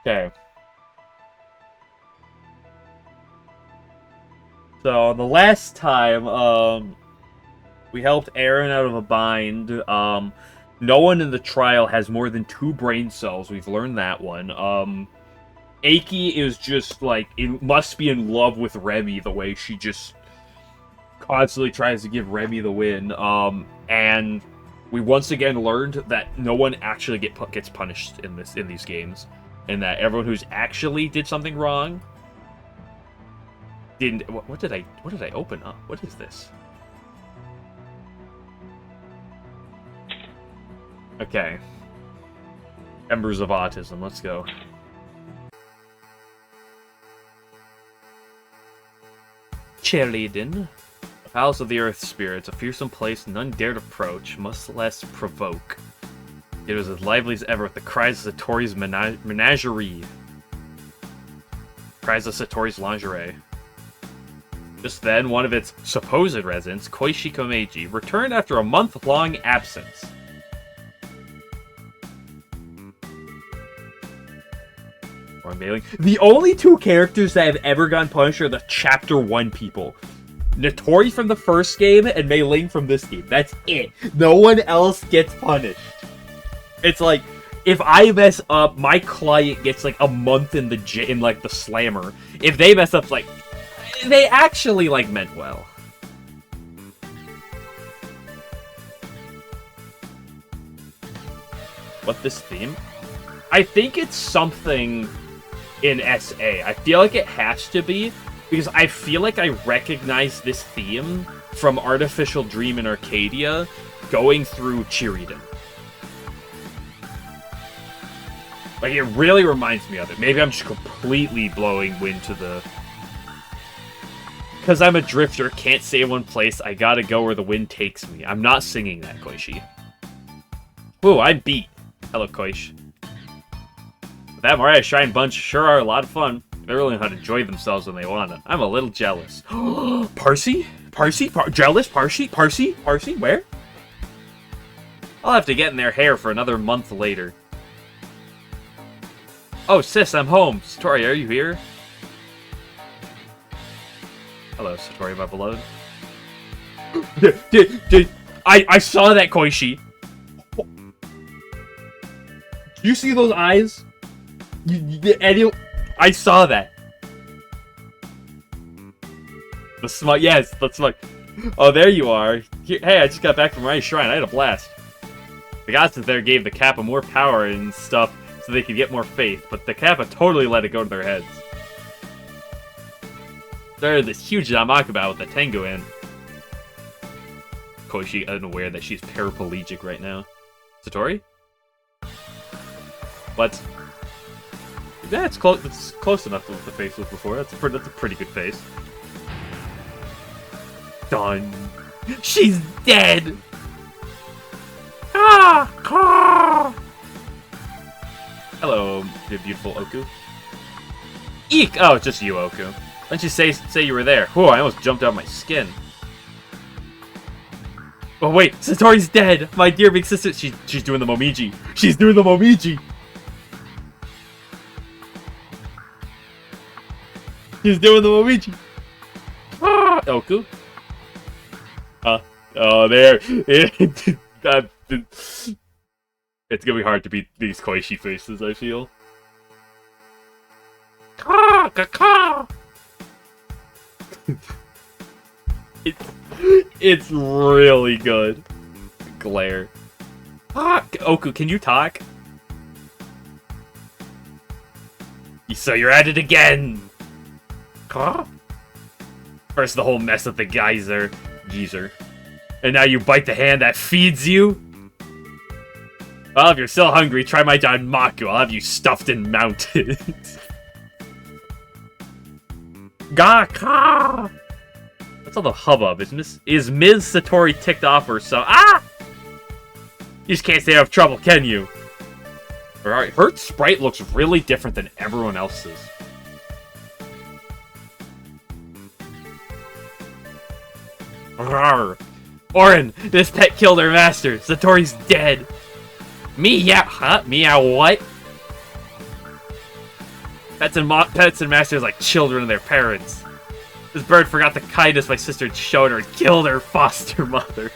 Okay. So, the last time, we helped Aaron out of a bind. No one in the trial has more than 2 brain cells. We've learned that one. Aki is just, like, must be in love with Remy the way she just constantly tries to give Remy the win. And we once again learned that no one actually gets punished in these games. And that everyone who's actually did something wrong didn't... What did I open up? What is this? Okay. Embers of Autism, let's go. Cheerleading. The Palace of the Earth Spirits, a fearsome place none dared approach, much less provoke. It was as lively as ever with the cries of Satori's menagerie. Cries of Satori's lingerie. Just then, one of its supposed residents, Koichi Komeiji, returned after a month-long absence. The only 2 characters that have ever gotten punished are the Chapter 1 people. Notori from the first game and Mei Ling from this game. That's it. No one else gets punished. It's like, if I mess up, my client gets like a month in the slammer. If they mess up, like, they actually like meant well. What, this theme? I think it's something in SA. I feel like it has to be, because I feel like I recognize this theme from Artificial Dream in Arcadia going through Chiriden. Like, it really reminds me of it. Maybe I'm just completely blowing wind to the... Because I'm a drifter, can't stay in one place, I gotta go where the wind takes me. I'm not singing that, Koichi. Ooh, I'm beat. Hello, Koichi. That Mariah Shrine bunch sure are a lot of fun. They really know how to enjoy themselves when they want to. I'm a little jealous. Parsi? Jealous? Parsi? Where? I'll have to get in their hair for another month later. Oh, sis, I'm home. Satori, are you here? Hello, Satori, my beloved. I saw that, Koichi. Do you see those eyes? I saw that. The smug, yes, the smug. Oh, there you are. Hey, I just got back from Mariah Shrine. I had a blast. The gods there gave the Kappa more power and stuff so they could get more faith, but the Kappa totally let it go to their heads. They're this huge Namakaba with the Tengu in. Koichi unaware that she's paraplegic right now. Satori? What? Yeah, it's close. It's close enough to what the face was before. That's a pretty good face. Done. She's dead. Hello, beautiful Oku. Eek! Oh, it's just you, Oku. Why didn't you say you were there? Whoa, I almost jumped out of my skin. Oh wait, Satori's dead. My dear big sister. She's doing the Momiji. She's doing the Momiji. He's doing the Momiji. Ah, Oku. Oh, there. It's gonna be hard to beat these Koichi faces, I feel. It's really good. Glare. Oku, can you talk? So you're at it again! First the whole mess with the geezer. And now you bite the hand that feeds you? Well, if you're still hungry, try my Danmaku. I'll have you stuffed and mounted. Gaka! What's all the hubbub? Is Ms. Satori ticked off or so? Ah! You just can't stay out of trouble, can you? Alright, her sprite looks really different than everyone else's. Rawr. Orin, this pet killed her master. Satori's dead. Meow, huh? Meow what? Pets and masters like children of their parents. This bird forgot the kindness my sister had shown her and killed her foster mother.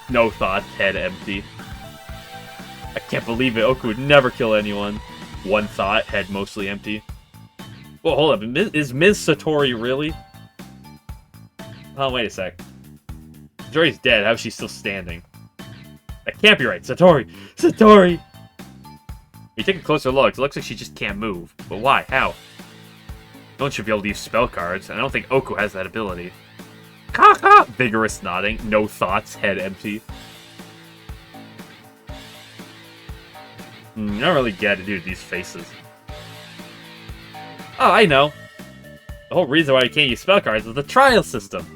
No thoughts, head empty. I can't believe it. Oku would never kill anyone. One thought, head mostly empty. Well, hold up. Is Ms. Satori really? Oh, wait a sec. Satori's dead. How is she still standing? That can't be right. Satori! Satori! You take a closer look. It looks like she just can't move. But why? How? No one should be able to use spell cards, and I don't think Oku has that ability. Kaka! Vigorous nodding. No thoughts. Head empty. I don't really get it, dude, these faces. Oh, I know. The whole reason why you can't use spell cards is the trial system.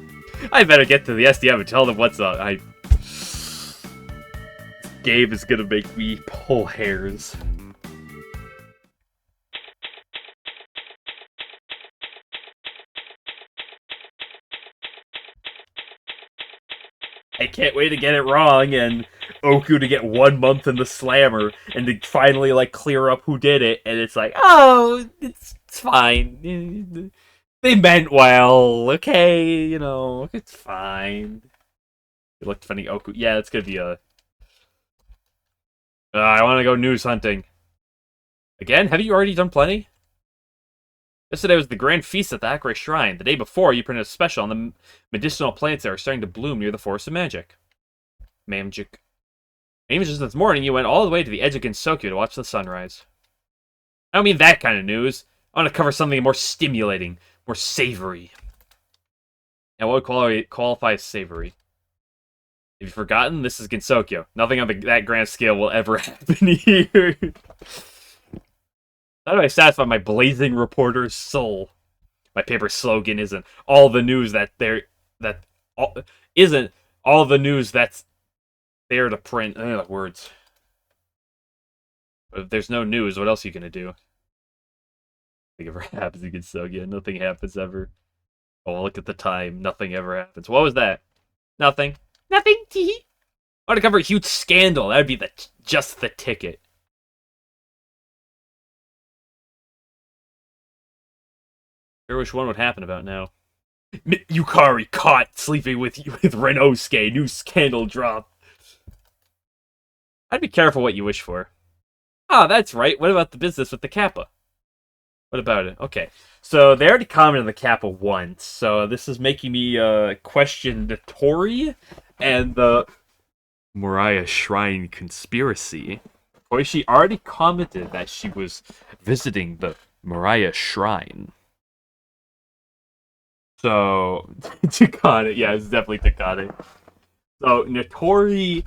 I better get to the SDM and tell them what's up. This game is gonna make me pull hairs. I can't wait to get it wrong and Oku to get 1 month in the slammer and to finally like clear up who did it, and it's like, oh, it's fine. They meant well, okay, you know, it's fine. It looked funny, Oku. Yeah, it's gonna be a. I want to go news hunting. Again? Have you already done plenty? Yesterday was the grand feast at the Akure Shrine. The day before, you printed a special on the medicinal plants that are starting to bloom near the Forest of Magic. Magic. And even just this morning, you went all the way to the edge of Gensokyo to watch the sunrise. I don't mean that kind of news. I want to cover something more stimulating, more savory. And what would qualify as savory? Have you forgotten? This is Gensokyo. Nothing on that grand scale will ever happen here. How do I satisfy my blazing reporter's soul? My paper's slogan isn't all the news isn't all the news that's there to print. Words. But if there's no news, what else are you gonna do? Nothing ever happens in Gensokyo. Nothing happens ever. Oh, look at the time. Nothing ever happens. What was that? Nothing. Nothing. I want to cover a huge scandal. That would be just the ticket. I wish one would happen about now. Yukari caught sleeping with Renosuke. New scandal drop. I'd be careful what you wish for. Ah, that's right. What about the business with the Kappa? What about it? Okay. So they already commented on the Kappa once. So this is making me question the Tori and the Moriah Shrine conspiracy. She already commented that she was visiting the Moriah Shrine. So, Takane, yeah, it's definitely Takane. So, Notori,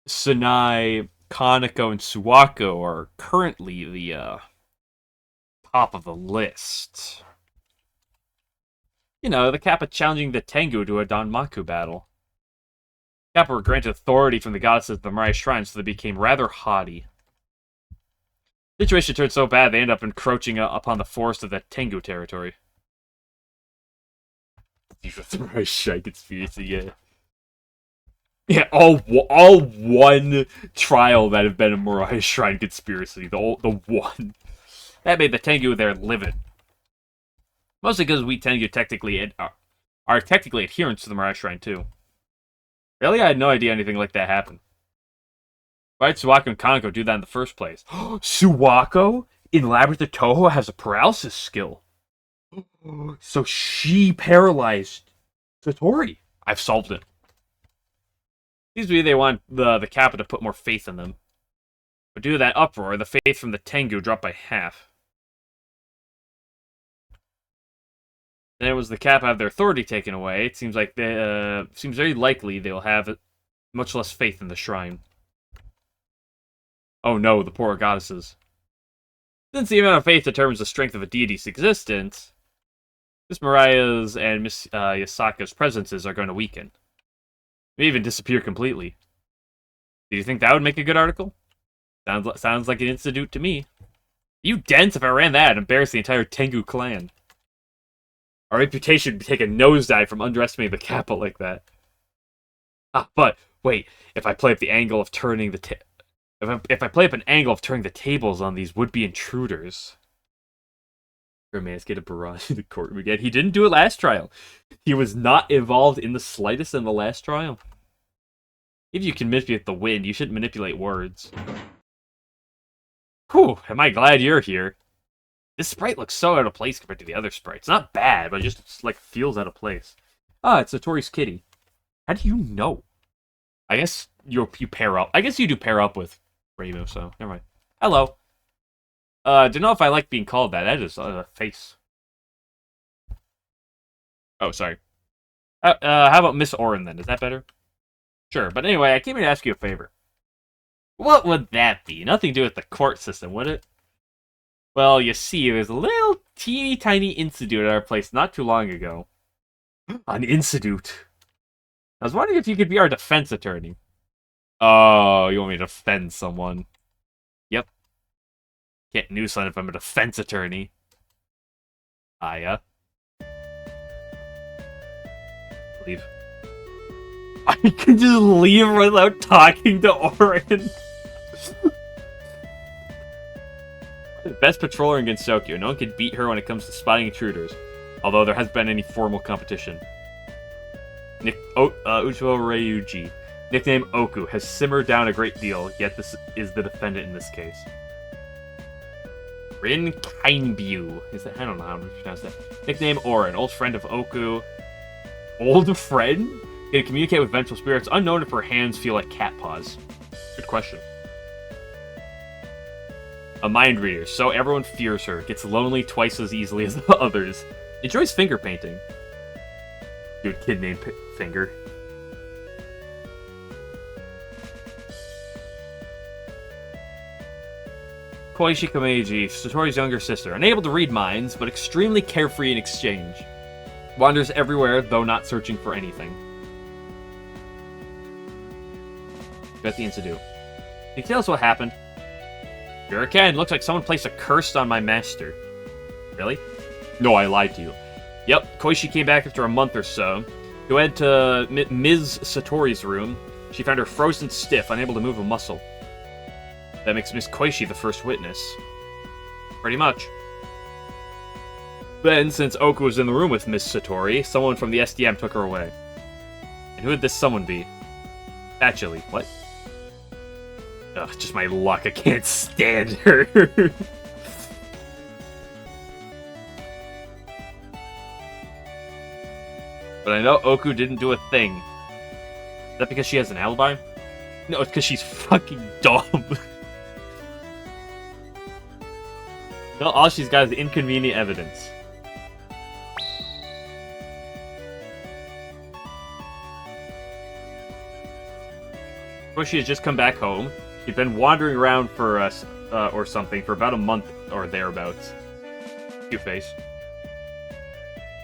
Sanai, Kaneko, and Suwako are currently the top of the list. You know, the Kappa challenging the Tengu to a Danmaku battle. Kappa were granted authority from the goddesses of the Mirai Shrine, so they became rather haughty. The situation turned so bad they ended up encroaching upon the forest of the Tengu territory. The Mirai Shrine conspiracy, yeah. Yeah, all one trial that have been a Mirai Shrine conspiracy. The one. That made the Tengu there livid. Mostly because we Tengu technically are technically adherents to the Mirai Shrine, too. Really? I had no idea anything like that happened. Why did Suwako and Kaneko do that in the first place? Suwako in Labyrinth of Touhou has a paralysis skill. So she paralyzed Satori. I've solved it. Seems to me they want the Kappa to put more faith in them. But due to that uproar, the faith from the Tengu dropped by half. Then it was the Kappa have their authority taken away. It seems like seems very likely they will have much less faith in the shrine. Oh no, the poor goddesses. Since the amount of faith determines the strength of a deity's existence, Miss Mariah's and Miss Yasaka's presences are going to weaken. May even disappear completely. Do you think that would make a good article? Sounds like an institute to me. You dense if I ran that and embarrass the entire Tengu clan. Our reputation would take a nosedive from underestimating the Kappa like that. Ah, but, wait, if I play up the angle of turning the If I play up an angle of turning the tables on these would-be intruders. Let's get a barrage in the courtroom again. He didn't do it last trial. He was not involved in the slightest in the last trial. If you can manipulate the wind, you shouldn't manipulate words. Whew, am I glad you're here. This sprite looks so out of place compared to the other sprites. Not bad, but it just like feels out of place. Ah, it's Satori's kitty. How do you know? I guess you pair up. I guess you do pair up with Rainbow, so never mind. Hello. Don't know if I like being called that. That is a face. Oh, sorry. How about Miss Oren then? Is that better? Sure, but anyway, I came here to ask you a favor. What would that be? Nothing to do with the court system, would it? Well, you see, there's a little teeny tiny institute at our place not too long ago. An institute. I was wondering if you could be our defense attorney. Oh, you want me to defend someone? Yep. Can't do something if I'm a defense attorney. Yeah. Leave. I can just leave without talking to Oren. The best patroller against Tokyo. No one can beat her when it comes to spotting intruders, although there hasn't been any formal competition. Uchiho Ryuji, nicknamed Oku, has simmered down a great deal, yet this is the defendant in this case. Rin Kainbyu. I don't know how to pronounce that. Nickname Oren, old friend of Oku. Old friend? Can communicate with vengeful spirits, unknown if her hands feel like cat paws. Good question. A mind reader, so everyone fears her. Gets lonely twice as easily as the others. Enjoys finger painting. Dude, kid named Finger. Koichi Komeiji, Satori's younger sister. Unable to read minds, but extremely carefree in exchange. Wanders everywhere, though not searching for anything. Got the institute. Can you tell us what happened? Sure can. Looks like someone placed a curse on my master. Really? No, I lied to you. Yep, Koichi came back after a month or so. He went to Ms. Satori's room. She found her frozen stiff, unable to move a muscle. That makes Miss Koichi the first witness. Pretty much. Then, since Oku was in the room with Miss Satori, someone from the SDM took her away. And who would this someone be? Actually, what? Ugh, just my luck. I can't stand her. But I know Oku didn't do a thing. Is that because she has an alibi? No, it's because she's fucking dumb. No, all she's got is inconvenient evidence. Before she had just come back home, she'd been wandering around for us, or something, for about a month or thereabouts. Cute face.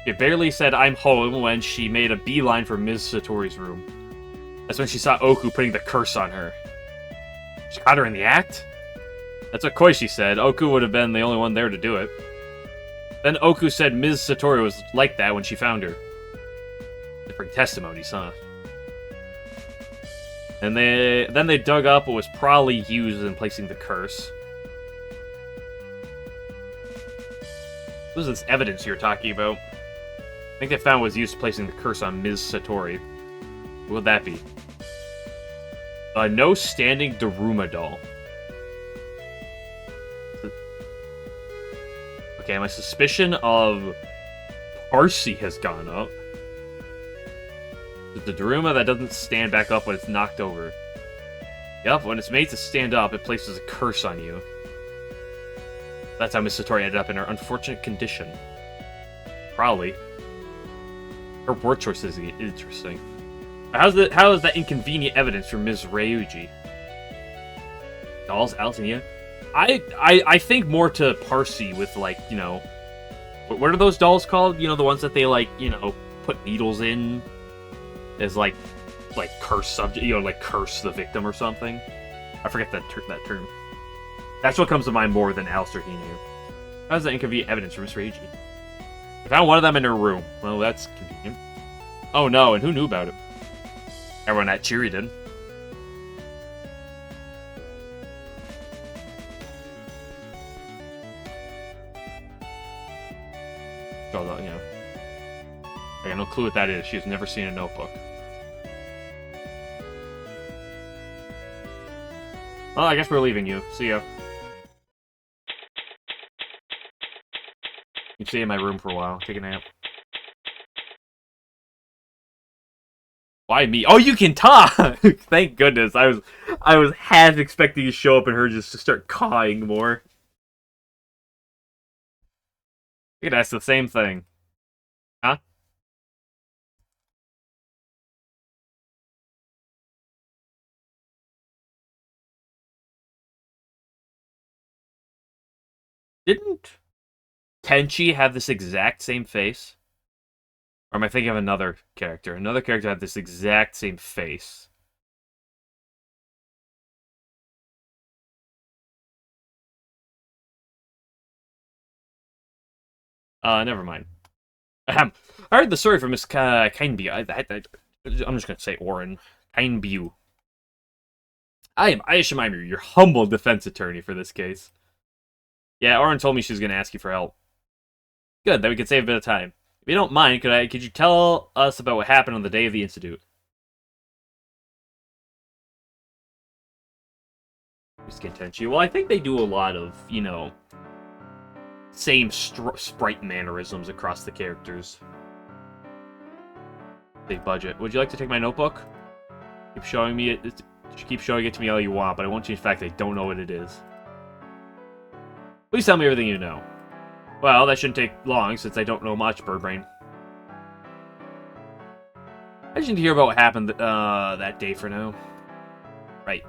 She barely said I'm home when she made a beeline for Ms. Satori's room. That's when she saw Oku putting the curse on her. She caught her in the act? That's what Koichi said. Oku would have been the only one there to do it. Then Oku said Ms. Satori was like that when she found her. Different testimonies, huh? And then they dug up what was probably used in placing the curse. What was this evidence you're talking about? I think they found was used placing the curse on Ms. Satori. What would that be? A no standing Daruma doll. Okay, my suspicion of Parsi has gone up. The Daruma that doesn't stand back up when it's knocked over. Yep, when it's made to stand up, it places a curse on you. That's how Miss Satori ended up in her unfortunate condition. Probably. Her word choice is interesting. How is that inconvenient evidence for Ms. Ryuji? Dolls, Altonia? I think more to Parsi with, like, you know... What are those dolls called? You know, the ones that they, like, you know, put needles in as, like curse subject, you know, like curse the victim or something. I forget that term. That's what comes to mind more than Alistair he knew. How's that inconvenient evidence for Ms. Ryuji? I found one of them in her room. Well, that's convenient. Oh no, and who knew about it? Everyone at Cheery did. So, you know. I got no clue what that is. She's never seen a notebook. Well, I guess we're leaving you. See ya. You can stay in my room for a while. Take a nap. Why me? Oh, you can talk! Thank goodness. I was half expecting you to show up and her just to start cawing more. You could ask the same thing. Huh? Didn't Tenchi have this exact same face? Or am I thinking of another character? Another character had this exact same face. Never mind. I heard the story from Miss Kindbu. I'm just gonna say Oren. Kindbu. I am Aishimaimu, your humble defense attorney for this case. Yeah, Oren told me she was gonna ask you for help. Good, then we could save a bit of time. If you don't mind, could you tell us about what happened on the day of the Institute? Tenchi. Well, I think they do a lot of, you know, same sprite mannerisms across the characters. Big budget. Would you like to take my notebook? Keep showing me it. Keep showing it to me all you want, but I won't change the fact that I don't know what it is. Please tell me everything you know. Well, that shouldn't take long, since I don't know much, Birdbrain. I just need to hear about what happened that day for now. Right.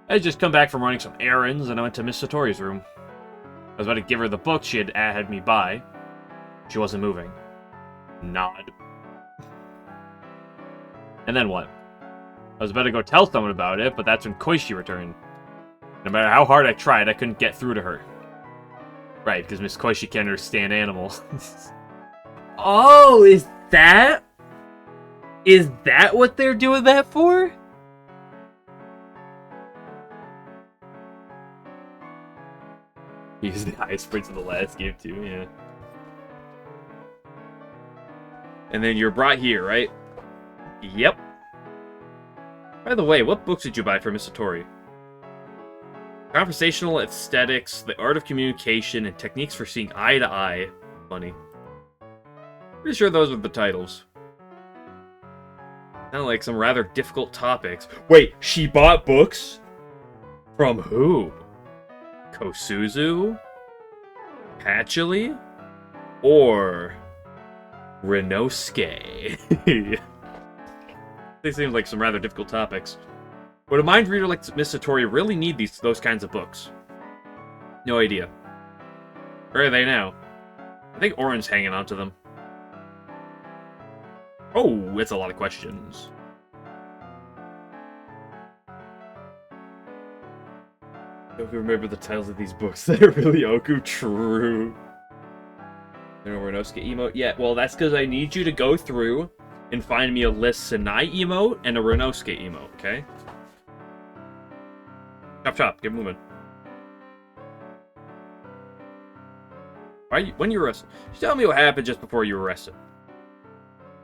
I had just come back from running some errands, and I went to Miss Satori's room. I was about to give her the book she had me buy. She wasn't moving. Nod. And then what? I was about to go tell someone about it, but that's when Koichi returned. No matter how hard I tried, I couldn't get through to her. Right, because Miss Koichi can't understand animals. Oh, is that what they're doing that for? He was the highest prince in the last game too, yeah. And then you're brought here, right? Yep. By the way, what books did you buy for Miss Satori? Conversational Aesthetics, The Art of Communication, and Techniques for Seeing Eye to Eye. Funny. Pretty sure those were the titles. Sound like some rather difficult topics. Wait, she bought books? From who? Kosuzu? Patchouli? Or Renosuke? They seem like some rather difficult topics. Would a mind reader like Miss Satori really need those kinds of books? No idea. Where are they now? I think Oren's hanging on to them. Oh, it's a lot of questions. Don't remember the titles of these books that are really Oku. True. You know Renosuke emote? Yeah, well, that's because I need you to go through and find me a list Sanai emote and a Renosuke emote, okay? Chop chop, get moving. When you were arrested? Just tell me what happened just before you were arrested.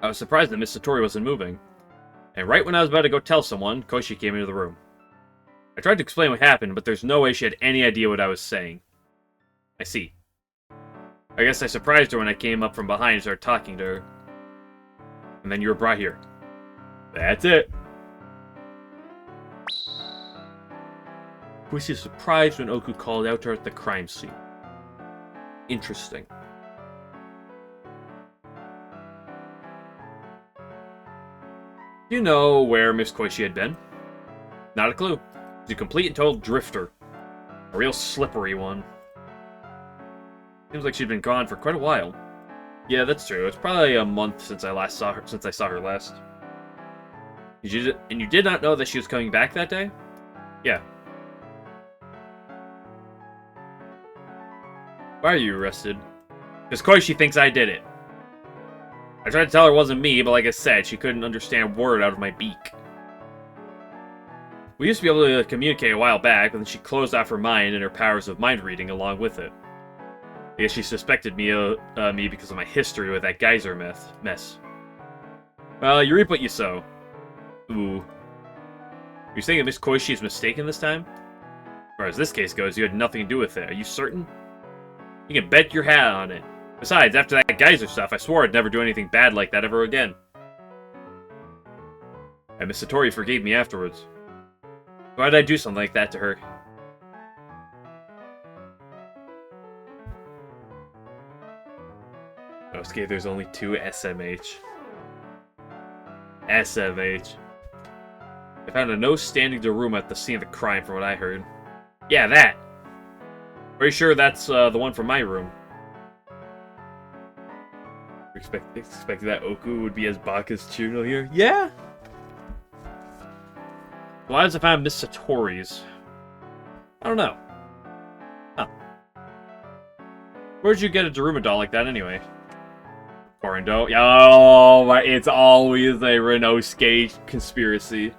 I was surprised that Miss Satori wasn't moving. And right when I was about to go tell someone, Koichi came into the room. I tried to explain what happened, but there's no way she had any idea what I was saying. I see. I guess I surprised her when I came up from behind and started talking to her. And then you were brought here. That's it. Koichi was surprised when Oku called out to her at the crime scene. Interesting. You know where Miss Koichi had been? Not a clue. She's a complete and total drifter. A real slippery one. Seems like she'd been gone for quite a while. Yeah, that's true. It's probably a month since I saw her last. And you did not know that she was coming back that day? Yeah. Why are you arrested? Because Koichi thinks I did it. I tried to tell her it wasn't me, but like I said, she couldn't understand a word out of my beak. We used to be able to communicate a while back, but then she closed off her mind and her powers of mind reading along with it. I guess she suspected me because of my history with that geyser mess. Well, you reap what you sow. Ooh. You're saying that Miss Koishi is mistaken this time? As far as this case goes, you had nothing to do with it. Are you certain? You can bet your hat on it. Besides, after that geyser stuff, I swore I'd never do anything bad like that ever again. And Miss Satori forgave me afterwards. Why did I do something like that to her? Okay, there's only 2 SMH. SMH. I found a note standing to room at the scene of the crime, from what I heard. Yeah, that! Pretty sure that's the one from my room. Expected that Oku would be as Bak as Cirno here? Yeah! Why does I find Miss Satori's? I don't know. Huh. Where'd you get a Daruma doll like that anyway? Korendo? Oh, it's always a Renosuke conspiracy.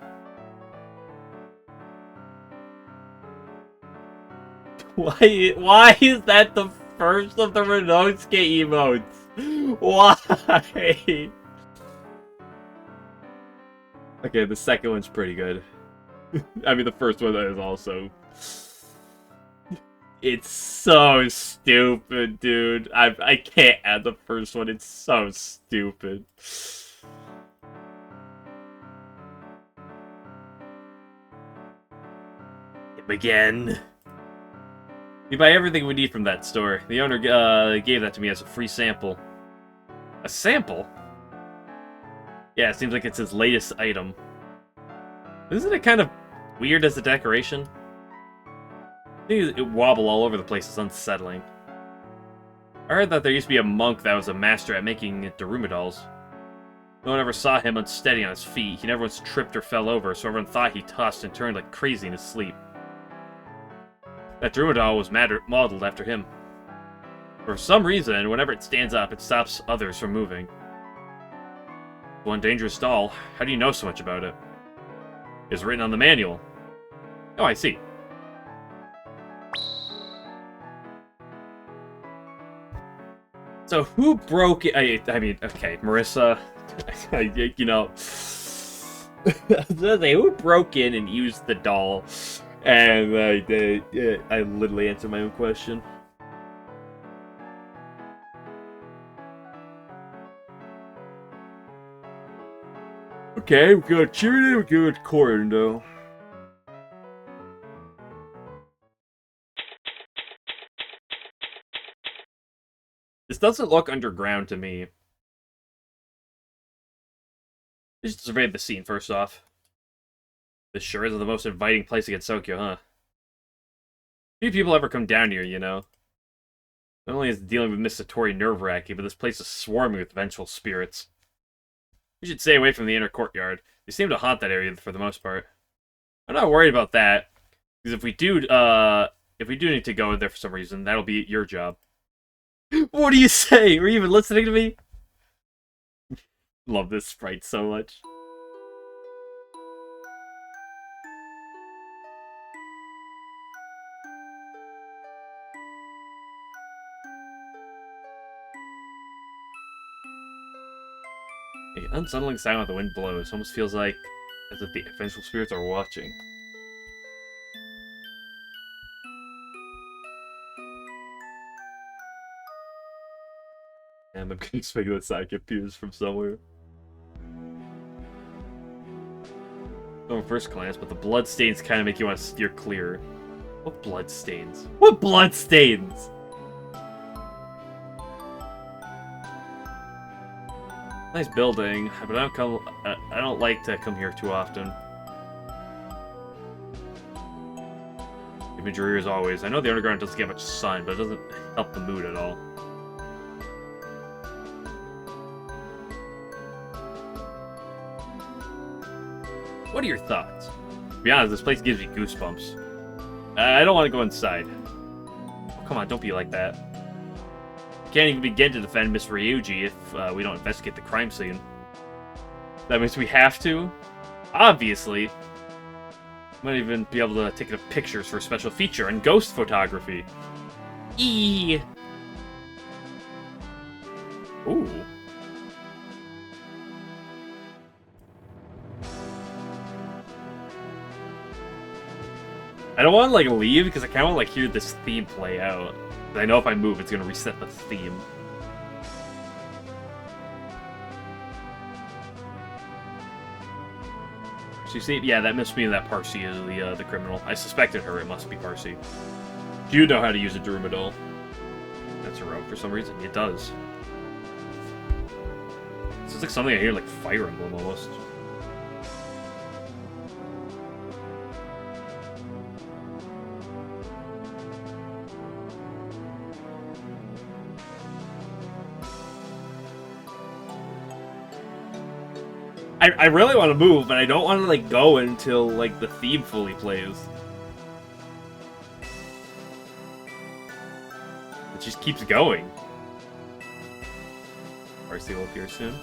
Why is that the first of the Renosuke emotes? Why? Okay, the second one's pretty good. I mean, the first one is also... It's so stupid, dude. I can't add the first one. It's so stupid. Him again. We buy everything we need from that store. The owner gave that to me as a free sample. A sample? Yeah, it seems like it's his latest item. Isn't it kind of weird as a decoration? I think it wobble all over the place. It's unsettling. I heard that there used to be a monk that was a master at making Daruma dolls. No one ever saw him unsteady on his feet. He never once tripped or fell over, so everyone thought he tossed and turned like crazy in his sleep. That Daruma doll was modeled after him. For some reason, whenever it stands up, it stops others from moving. One dangerous doll. How do you know so much about it? It's written on the manual. Oh, I see. So who broke it? I mean, okay, Marissa. You know, who broke in and used the doll? And I literally answered my own question. Okay, we got Cirno, we got Korendo. This doesn't look underground to me. Just survey the scene first off. This sure isn't the most inviting place to get Sokyo, huh? Few people ever come down here, you know. Not only is dealing with Miss Satori nerve-wracking, but this place is swarming with vengeful spirits. We should stay away from the inner courtyard. They seem to haunt that area for the most part. I'm not worried about that, because if we do need to go in there for some reason, that'll be your job. What do you say? Were you even listening to me? Love this sprite so much. An unsettling sound when the wind blows. Almost feels like as if the vengeful spirits are watching. And I'm expecting that side appears from somewhere. On first glance, but the bloodstains kind of make you want to steer clear. What bloodstains? What bloodstains? Nice building, but I don't like to come here too often. Imagery as always. I know the underground doesn't get much sun, but it doesn't help the mood at all. What are your thoughts? To be honest, this place gives me goosebumps. I don't want to go inside. Oh, come on, don't be like that. Can't even begin to defend Miss Ryuji if we don't investigate the crime scene. That means we have to? Obviously. Might even be able to take pictures for a special feature in ghost photography. Ooh. I don't want to, like, leave, because I kind of want to, like, hear this theme play out. I know if I move, it's going to reset the theme. So you see, yeah, that must mean that Parsi is the criminal. I suspected her, it must be Parsi. Do you know how to use a Drumadol? That's a rope for some reason. It does. This is like something I hear, like Fire Emblem almost. I really want to move, but I don't want to, like, go until, like, the theme fully plays. It just keeps going. Parsi will appear soon.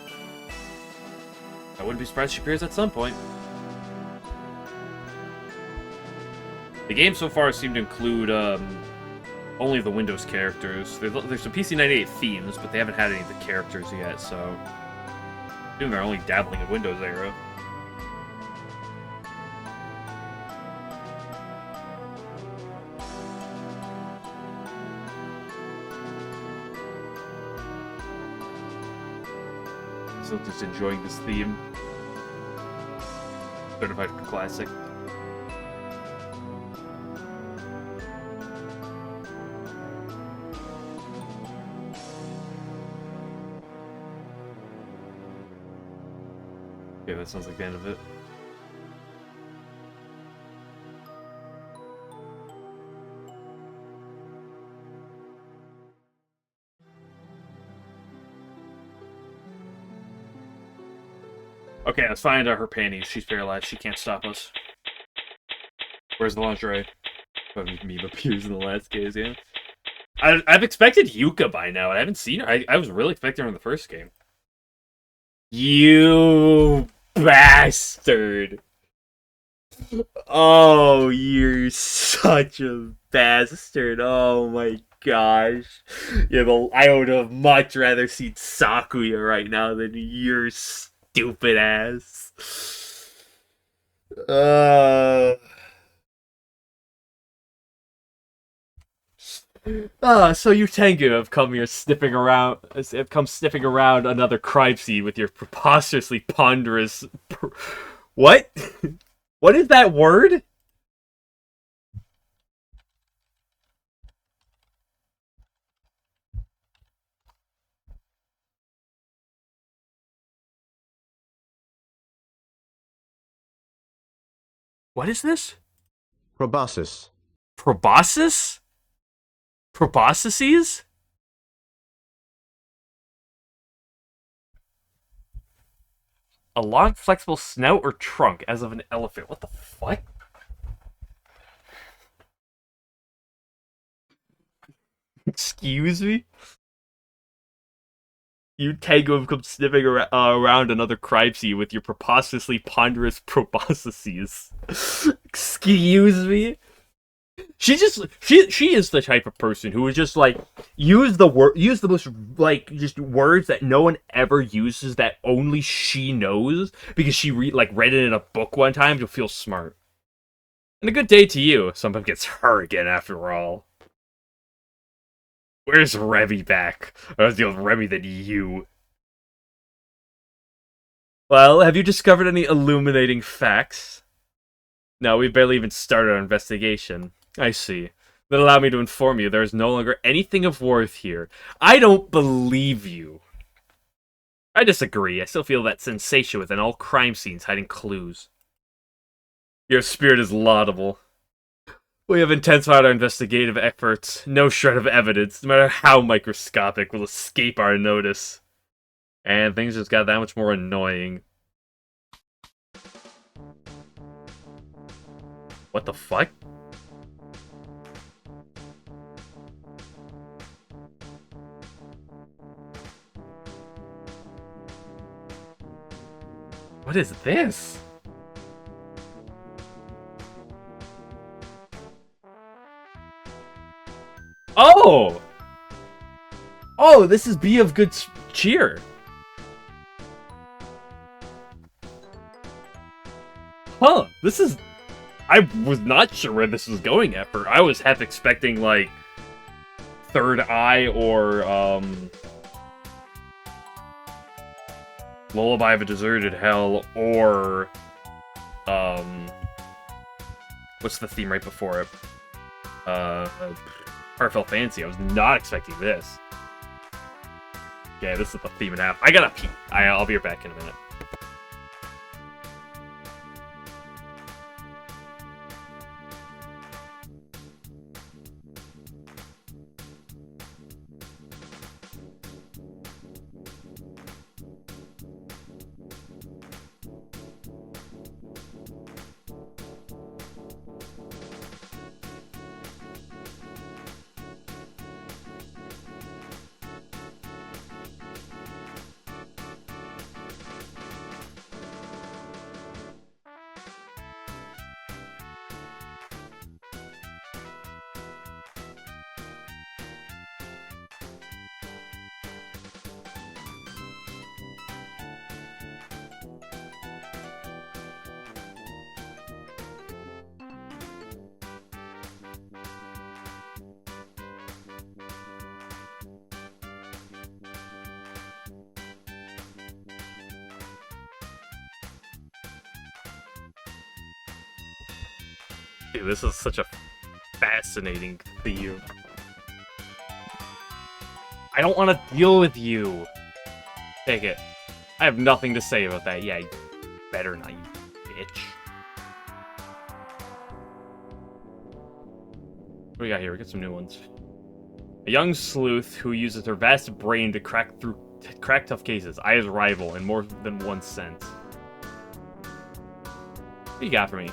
I wouldn't be surprised if she appears at some point. The game so far seemed to include, only the Windows characters. There's some PC98 themes, but they haven't had any of the characters yet, so... I assume they're only dabbling in Windows era. Still just enjoying this theme. Certified classic. Okay, that sounds like the end of it. Okay, let's find her panties. She's paralyzed. She can't stop us. Where's the lingerie? Meme appears in the last case, yeah. I've expected Yuka by now. I haven't seen her. I was really expecting her in the first game. You bastard! Oh, you're such a bastard. Oh my gosh. Yeah, I would have much rather seen Sakuya right now than your stupid ass. So you Tengu have come here sniffing around, another crime scene with your preposterously ponderous... What? What is that word? What is this? Proboscis. Proboscis? Proboscises? A long, flexible snout or trunk, as of an elephant. What the fuck? Excuse me? You Tango have come sniffing around another crime scene with your preposterously ponderous proboscises. Excuse me? She is the type of person who would just, like, use the most, like, just words that no one ever uses that only she knows because she read it in a book one time to feel smart. And a good day to you. Someone gets her again after all. Where's Remy back? I was dealing with Remy than you. Well, have you discovered any illuminating facts? No, we've barely even started our investigation. I see. Then allow me to inform you there is no longer anything of worth here. I don't believe you. I disagree. I still feel that sensation within all crime scenes hiding clues. Your spirit is laudable. We have intensified our investigative efforts. No shred of evidence, no matter how microscopic, will escape our notice. And things just got that much more annoying. What the fuck? What is this? Oh! Oh, this is Be of Good cheer. Huh, this is... I was not sure where this was going at first. I was half expecting, like, Third Eye or, Lullaby of a Deserted Hell or, what's the theme right before it? Heartfelt Fantasy. I was not expecting this. Okay, this is the theme and a half. I gotta pee. I'll be right back in a minute. Dude, this is such a fascinating theme. I don't want to deal with you. Take it. I have nothing to say about that. Yeah, you better not, you bitch. What do we got here? We got some new ones. A young sleuth who uses her vast brain to crack tough cases. I his rival in more than one sense. What do you got for me?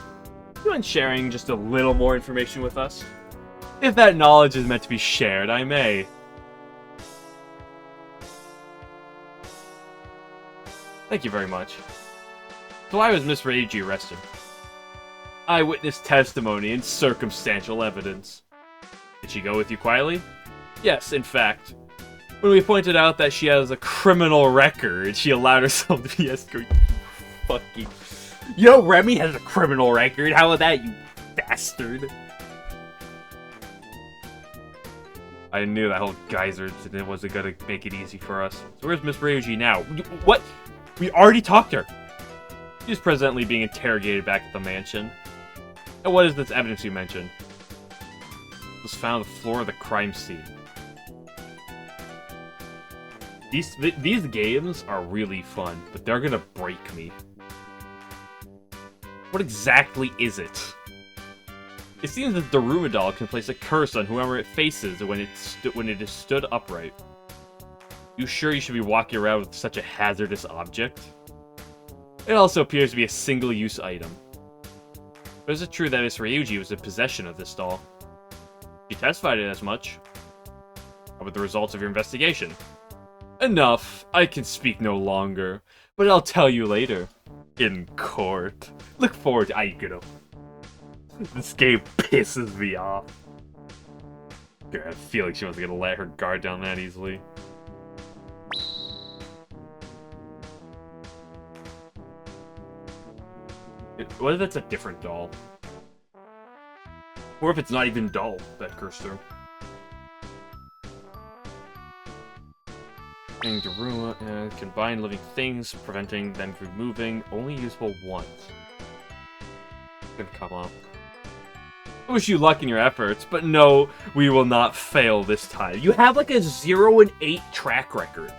You mind sharing just a little more information with us? If that knowledge is meant to be shared, I may. Thank you very much. So why was Miss Reiji arrested? Eyewitness testimony and circumstantial evidence. Did she go with you quietly? Yes, in fact. When we pointed out that she has a criminal record, she allowed herself to be escorted. Fucking... Yo, Remy has a criminal record. How about that, you bastard? I knew that whole geyser incident wasn't gonna make it easy for us. So where's Miss Ryuji now? What? We already talked to her. She's presently being interrogated back at the mansion. And what is this evidence you mentioned? It was found on the floor of the crime scene. These games are really fun, but they're gonna break me. What exactly is it? It seems that the Daruma doll can place a curse on whoever it faces when it is stood upright. You sure you should be walking around with such a hazardous object? It also appears to be a single-use item. But is it true that Miss Ryuji was in possession of this doll? She testified as much. How about the results of your investigation? Enough. I can speak no longer, but I'll tell you later. In court. Look forward to Aikuro. This game pisses me off. I feel like she wasn't gonna let her guard down that easily. What if it's a different doll? Or if it's not even doll that cursed her? Daruma combine living things, preventing them from moving, only useful once. Could come up. I wish you luck in your efforts, but no, we will not fail this time. You have like a 0-8 track record.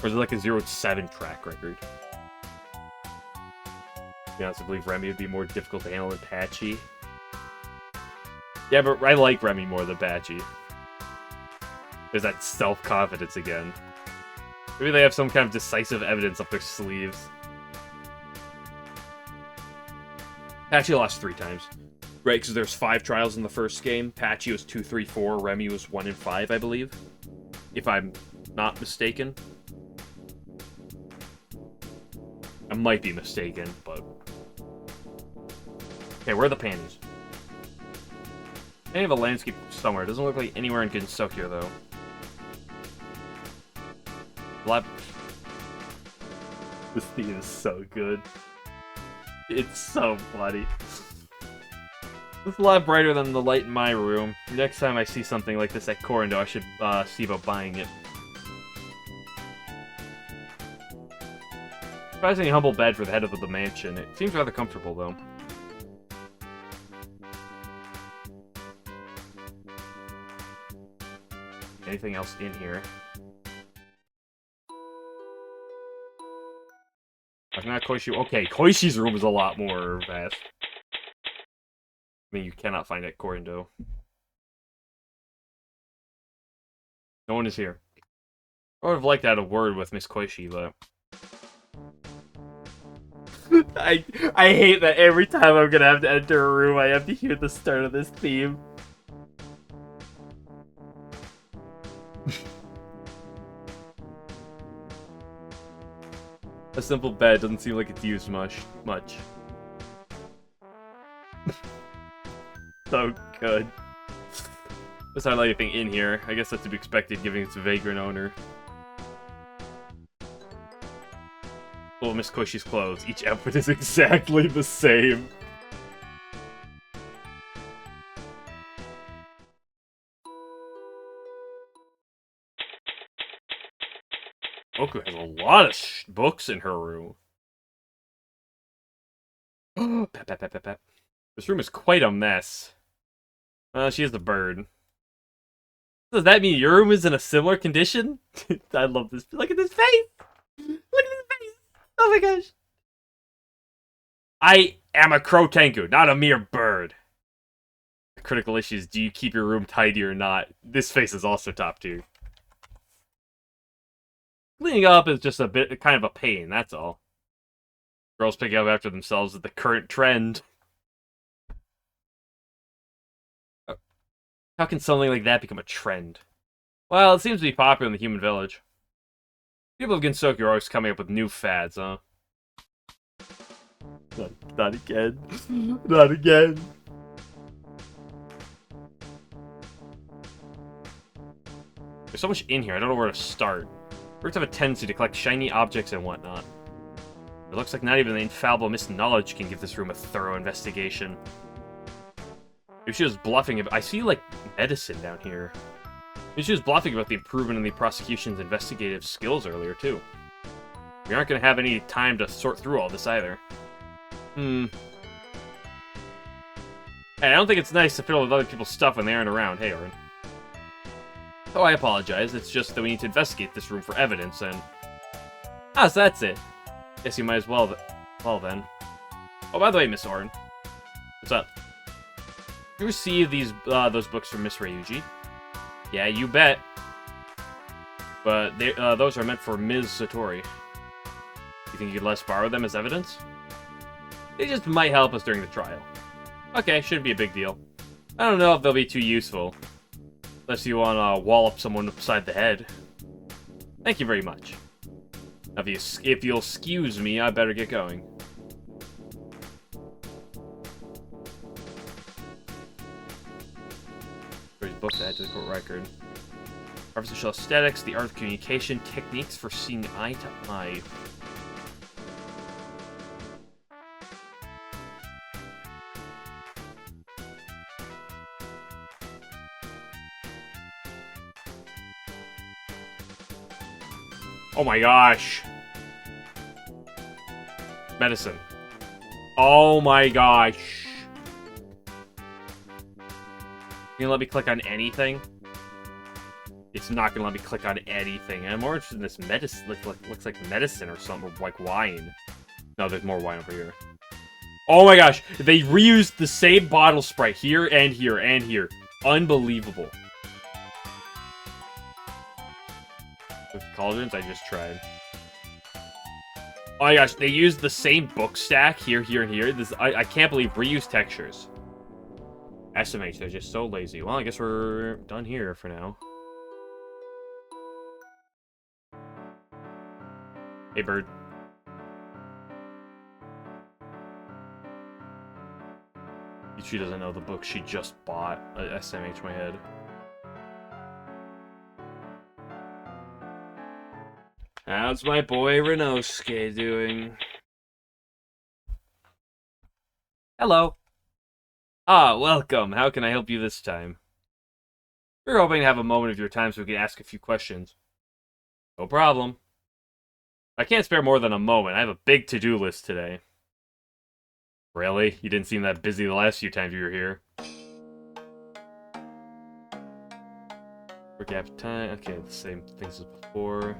Or is it like a 0-7 track record? To be honest, I believe Remy would be more difficult to handle than Patchy. Yeah, but I like Remy more than Patchy. There's that self-confidence again. Maybe they have some kind of decisive evidence up their sleeves. Patchy lost 3 times. Right, because there's 5 trials in the first game. Patchy was 2, 3, 4. Remy was 1 and 5, I believe. If I'm not mistaken. I might be mistaken, but... Okay, where are the panties? They have a landscape somewhere. It doesn't look like anywhere in Gensokyo, though. Lab. This theme is so good. It's so funny. It's a lot brighter than the light in my room. Next time I see something like this at Corindo, I should see about buying it. Surprisingly humble bed for the head of the mansion. It seems rather comfortable, though. Anything else in here? Not Koishi. Okay, Koishi's room is a lot more vast. I mean, you cannot find it at Corindo. No one is here. I would have liked to have a word with Miss Koishi, but... I hate that every time I'm gonna have to enter a room, I have to hear the start of this theme. A simple bed doesn't seem like it's used much. So good. There's hardly anything in here. I guess that's to be expected, given its vagrant owner. Well, Miss Koishi's clothes. Each outfit is exactly the same. Oku has a lot of books in her room. Pat. This room is quite a mess. She has the bird. Does that mean your room is in a similar condition? I love this. Look at this face! Look at this face! Oh my gosh! I am a Crotenku, not a mere bird. The critical issue is, do you keep your room tidy or not? This face is also top tier. Cleaning up is just a bit, kind of a pain, that's all. Girls picking up after themselves is the current trend. How can something like that become a trend? Well, it seems to be popular in the human village. People of Ginsoku are always coming up with new fads, huh? Not again. Not again. There's so much in here, I don't know where to start. Birds have a tendency to collect shiny objects and whatnot. It looks like not even the infallible Miss Knowledge can give this room a thorough investigation. If she was bluffing, I see, like, medicine down here. If she was bluffing about the improvement in the prosecution's investigative skills earlier, too. We aren't going to have any time to sort through all this, either. Hey, I don't think it's nice to fiddle with other people's stuff when they aren't around. Hey, Orin. Oh, I apologize. It's just that we need to investigate this room for evidence, and... Ah, so that's it. Guess you might as well, then. Oh, by the way, Miss Orin. What's up? You received those books from Miss Ryuji? Yeah, you bet. But those are meant for Ms. Satori. You think you could let us borrow them as evidence? They just might help us during the trial. Okay, shouldn't be a big deal. I don't know if they'll be too useful. Unless you want to wallop someone upside the head. Thank you very much. Now, if you'll excuse me, I better get going. Book to add to the court record. Artificial aesthetics, the art of communication, techniques for seeing eye to eye. Oh my gosh. Medicine. Oh my gosh. You gonna let me click on anything? It's not gonna let me click on anything. I'm more interested in this medicine. Looks like medicine or something, or like wine. No, there's more wine over here. Oh my gosh, they reused the same bottle spray here and here and here. Unbelievable. With cauldrons, I just tried. Oh my gosh, they used the same book stack here, here, and here. I can't believe reuse textures. SMH, they're just so lazy. Well, I guess we're done here for now. Hey, bird. She doesn't know the book she just bought. SMH my head. How's my boy Renosuke doing? Hello. Ah, welcome. How can I help you this time? We're hoping to have a moment of your time so we can ask a few questions. No problem. I can't spare more than a moment. I have a big to-do list today. Really? You didn't seem that busy the last few times you were here. Work after time. Okay, the same things as before.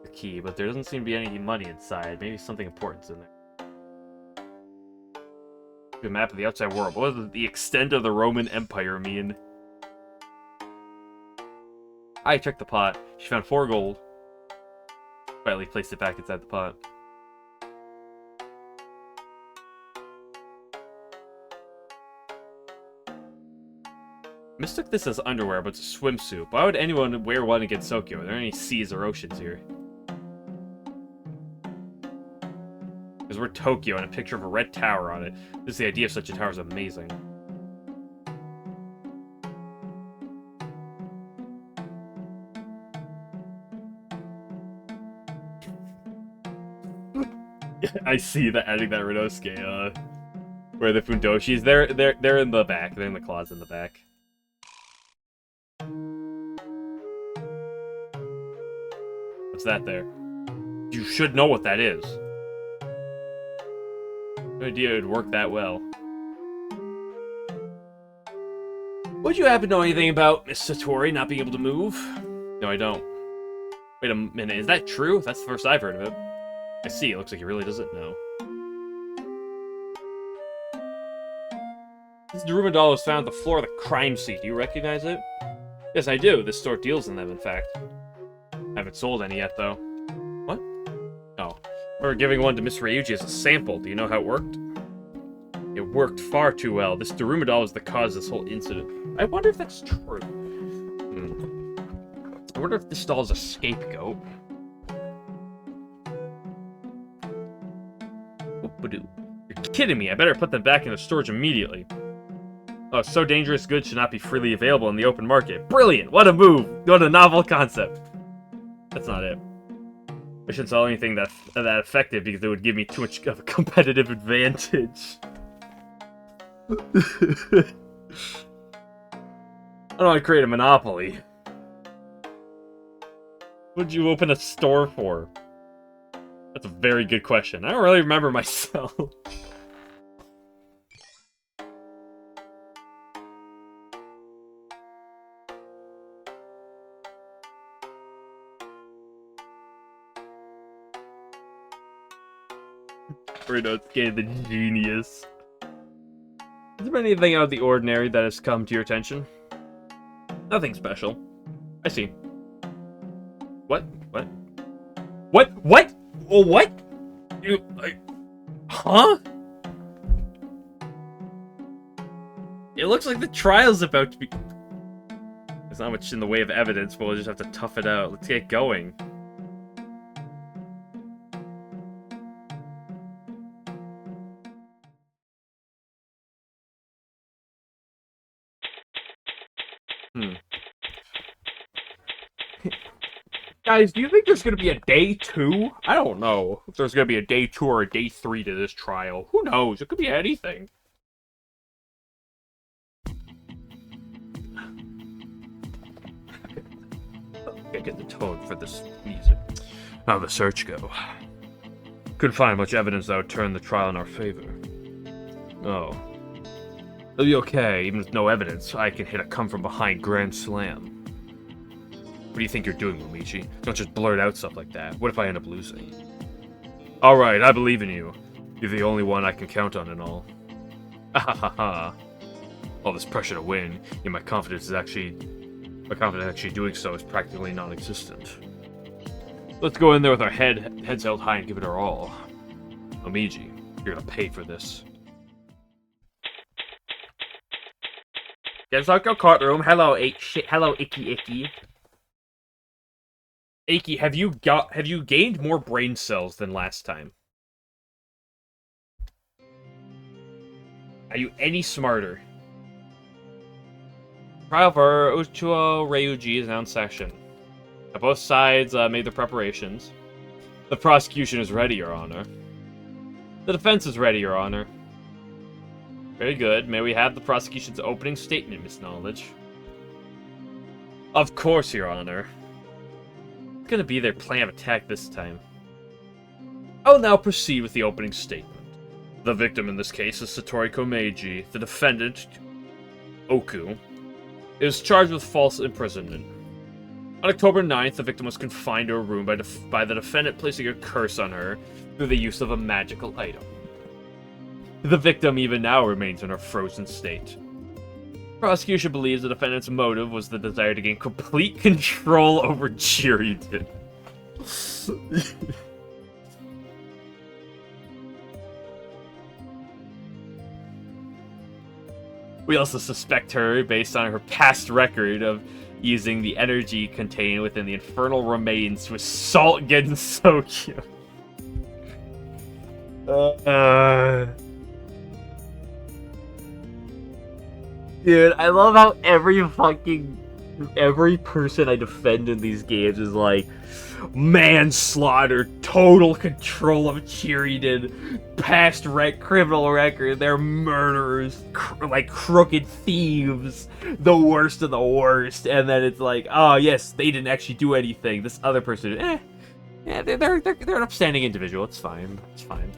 The key, but there doesn't seem to be any money inside. Maybe something important's in there. A map of the outside world. What does the extent of the Roman Empire mean? I checked the pot. She found 4 gold. Quietly placed it back inside the pot. Mistook this as underwear, but it's a swimsuit. Why would anyone wear one against Tokyo? Are there any seas or oceans here? Because we're Tokyo and a picture of a red tower on it. Just the idea of such a tower is amazing. I see that adding that Renosuke, where the Fundoshis, they're in the back. They're in the closet in the back. What's that there? You should know what that is. No idea it would work that well. Would you happen to know anything about Miss Satori not being able to move? No, I don't. Wait a minute, is that true? That's the first I've heard of it. I see, it looks like he really doesn't know. This Daruma doll was found on the floor of the crime scene. Do you recognize it? Yes, I do. This store deals in them, in fact. I haven't sold any yet, though. What? Oh. We're giving one to Miss Ryuji as a sample. Do you know how it worked? It worked far too well. This Daruma doll was the cause of this whole incident. I wonder if that's true. I wonder if this doll is a scapegoat. You're kidding me. I better put them back into storage immediately. Oh, so dangerous goods should not be freely available in the open market. Brilliant! What a move! What a novel concept. That's not it. I shouldn't sell anything that effective because it would give me too much of a competitive advantage. I don't want to create a monopoly. What'd you open a store for? That's a very good question. I don't really remember myself. Renosuke the genius. Is there anything out of the ordinary that has come to your attention? Nothing special. I see. What? What? What? What? Oh, what? You... Huh? It looks like the trial's about to be... There's not much in the way of evidence, but we'll just have to tough it out. Let's get going. Guys, do you think there's going to be a day 2? I don't know if there's going to be a day 2 or a day 3 to this trial. Who knows? It could be anything. Gotta get the tone for this music. How'd the search go? Couldn't find much evidence that would turn the trial in our favor. Oh. It'll be okay, even with no evidence. I can hit a come-from-behind grand slam. What do you think you're doing, Momichi? Don't just blurt out stuff like that. What if I end up losing? Alright, I believe in you. You're the only one I can count on and all. Ahahaha. All this pressure to win, yet my confidence actually doing so is practically non-existent. Let's go in there with our heads held high and give it our all. Momiji, you're gonna pay for this. Guess I'll go courtroom. Hello, hello, Icky. Aki, have you gained more brain cells than last time? Are you any smarter? Trial for Uchiho Ryuji is now in session. Both sides made their preparations. The prosecution is ready, Your Honor. The defense is ready, Your Honor. Very good. May we have the prosecution's opening statement, Miss Knowledge? Of course, Your Honor. It's gonna be their plan of attack this time. I will now proceed with the opening statement. The victim in this case is Satori Komeiji. The defendant, Oku, is charged with false imprisonment. On October 9th, the victim was confined to a room by the defendant placing a curse on her through the use of a magical item. The victim even now remains in her frozen state. Prosecution believes the defendant's motive was the desire to gain complete control over Gyakuten. We also suspect her based on her past record of using the energy contained within the infernal remains to assault Gensokyo. Dude, I love how every person I defend in these games is like manslaughter, total control of Gyakuten, past criminal record, they're murderers, like crooked thieves, the worst of the worst, and then it's like, oh yes, they didn't actually do anything. This other person, they're an upstanding individual. It's fine. It's fine.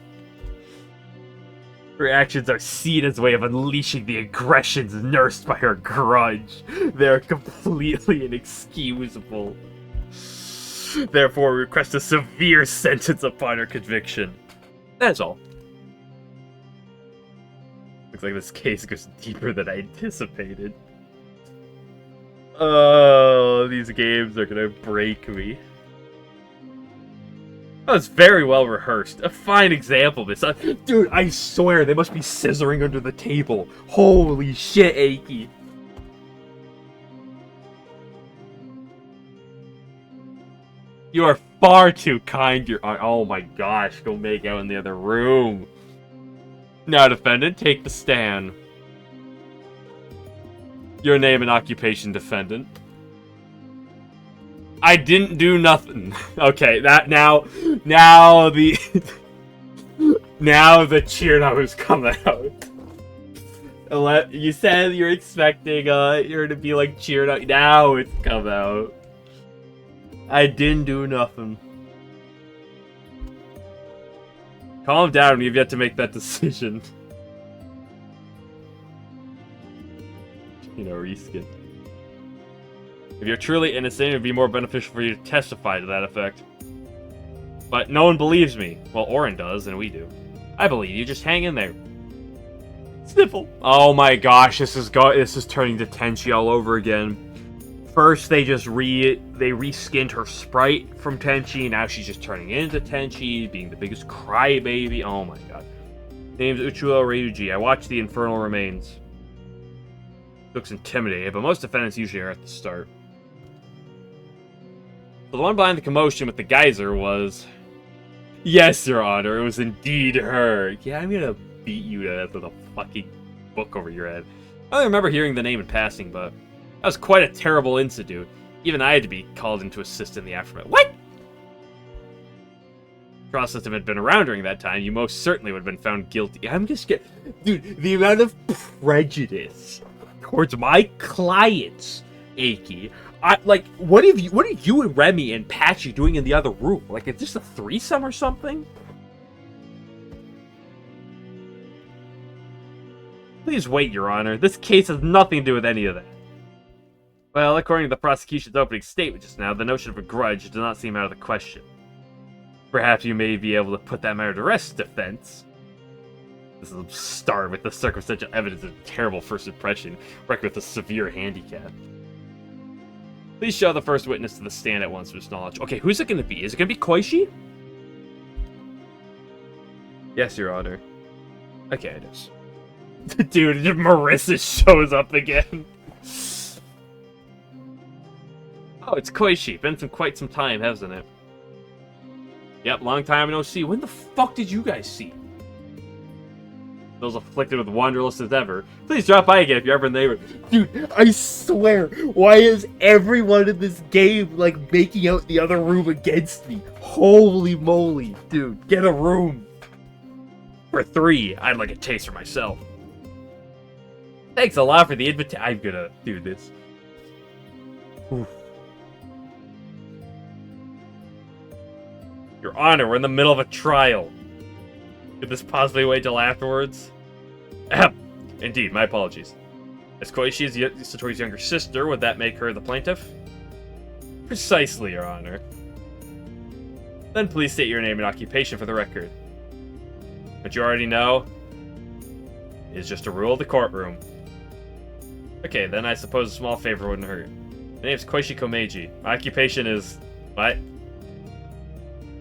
Her actions are seen as a way of unleashing the aggressions nursed by her grudge. They're completely inexcusable. Therefore, we request a severe sentence upon her conviction. That's all. Looks like this case goes deeper than I anticipated. Oh, these games are gonna break me. That was very well rehearsed. A fine example of this. Dude, I swear they must be scissoring under the table. Holy shit, Aki. You are far too kind. Oh my gosh, go make out in the other room. Now, defendant, take the stand. Your name and occupation, defendant. I didn't do nothing. Okay, now the now the Cirno is coming out. You said you're expecting her to be like Cirno. Now it's come out. I didn't do nothing. Calm down. You've yet to make that decision. Reskin. If you're truly innocent, it would be more beneficial for you to testify to that effect. But no one believes me. Well, Orin does, and we do. I believe you. Just hang in there. Sniffle. Oh my gosh, this is turning to Tenchi all over again. First, they just reskinned her sprite from Tenchi. Now she's just turning into Tenchi, being the biggest crybaby. Oh my god. Name's Uchiwa Ryuji. I watched the Infernal Remains. Looks intimidating, but most defendants usually are at the start. So the one behind the commotion with the geyser was... Yes, Your Honor, it was indeed her. Yeah, I'm gonna beat you to death with a fucking book over your head. I only remember hearing the name in passing, but that was quite a terrible incident. Even I had to be called in to assist in the aftermath. What? If the trial system had been around during that time, you most certainly would have been found guilty. I'm just getting... Dude, the amount of prejudice towards my clients, Aki. What are you and Remy and Patchy doing in the other room? Like, is this a threesome or something? Please wait, Your Honor. This case has nothing to do with any of that. Well, according to the prosecution's opening statement just now, the notion of a grudge does not seem out of the question. Perhaps you may be able to put that matter to rest, defense. This is a start with the circumstantial evidence of a terrible first impression, wrecked with a severe handicap. Please show the first witness to the stand at once, Miss Knowledge. Okay, who's it going to be? Is it going to be Koichi? Yes, Your Honor. Okay, it is. Dude, Marissa shows up again. Oh, it's Koichi. Been quite some time, hasn't it? Yep, long time no see. When the fuck did you guys see? Those afflicted with wanderlust as ever. Please drop by again if you're ever in the neighborhood. Dude, I swear, why is everyone in this game, like, making out the other room against me? Holy moly, dude, get a room. For 3, I'd like a taste for myself. Thanks a lot for the invitation. I'm gonna do this. Oof. Your Honor, we're in the middle of a trial. Could this possibly wait till afterwards? Ahem. Indeed, my apologies. As Koichi is Satori's younger sister, would that make her the plaintiff? Precisely, Your Honor. Then please state your name and occupation for the record. But you already know is just a rule of the courtroom. Okay, then I suppose a small favor wouldn't hurt. My name's Koichi Komeiji. My occupation is... What?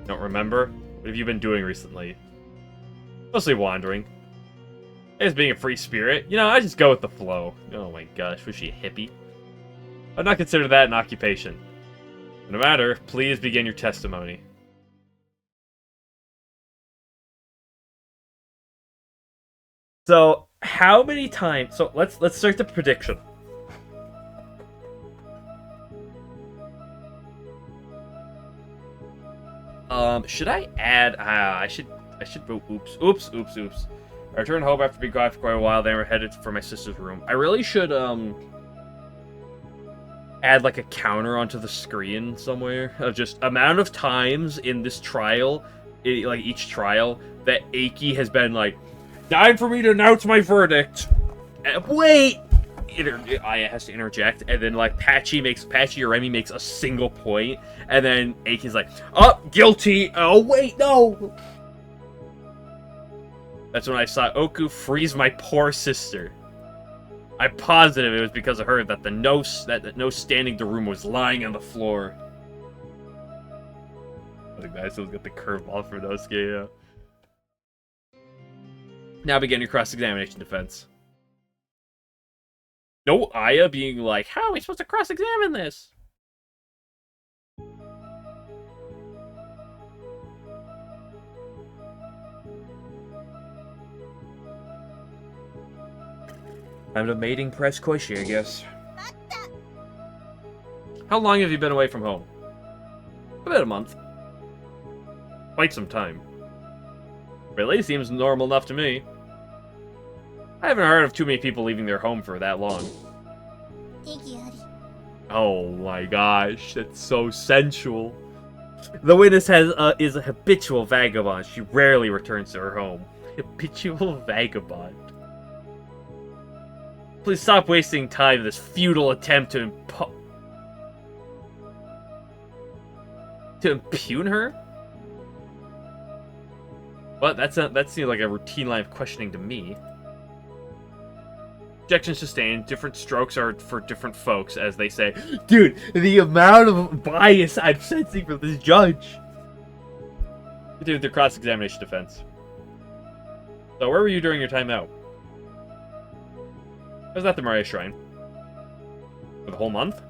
Don't remember? What have you been doing recently? Mostly wandering. As being a free spirit, you know, I just go with the flow. Oh my gosh, was she a hippie? I'd not consider that an occupation. No matter, please begin your testimony. So, how many times... So, let's start the prediction. Should I add... I should... Oops. I returned home after being gone for quite a while, then we're headed for my sister's room. I really should, add, like, a counter onto the screen somewhere of just amount of times in this trial, like, each trial, that Eiki has been like, time for me to announce my verdict. Wait! Aya has to interject, and then, like, Patchy or Remy makes a single point, and then Eiki's like, oh, guilty! Oh, wait, no! That's when I saw Oku freeze my poor sister. I'm positive it was because of her that the no standing the room was lying on the floor. I think I still got the curveball for Nosuke, yeah. Now begin your cross-examination defense. No Aya being like, how are we supposed to cross-examine this? Time to mating press Koichi, I guess. How long have you been away from home? About a month. Quite some time. Really? Seems normal enough to me. I haven't heard of too many people leaving their home for that long. Oh my gosh, that's so sensual. The witness is a habitual vagabond. She rarely returns to her home. Habitual vagabond. Please stop wasting time in this futile attempt to impugn her? What? That seems like a routine line of questioning to me. Objection sustained. Different strokes are for different folks, as they say. Dude, the amount of bias I'm sensing from this judge. Continue with the cross-examination defense. So, where were you during your time out? I was at the Maria Shrine. For the whole month?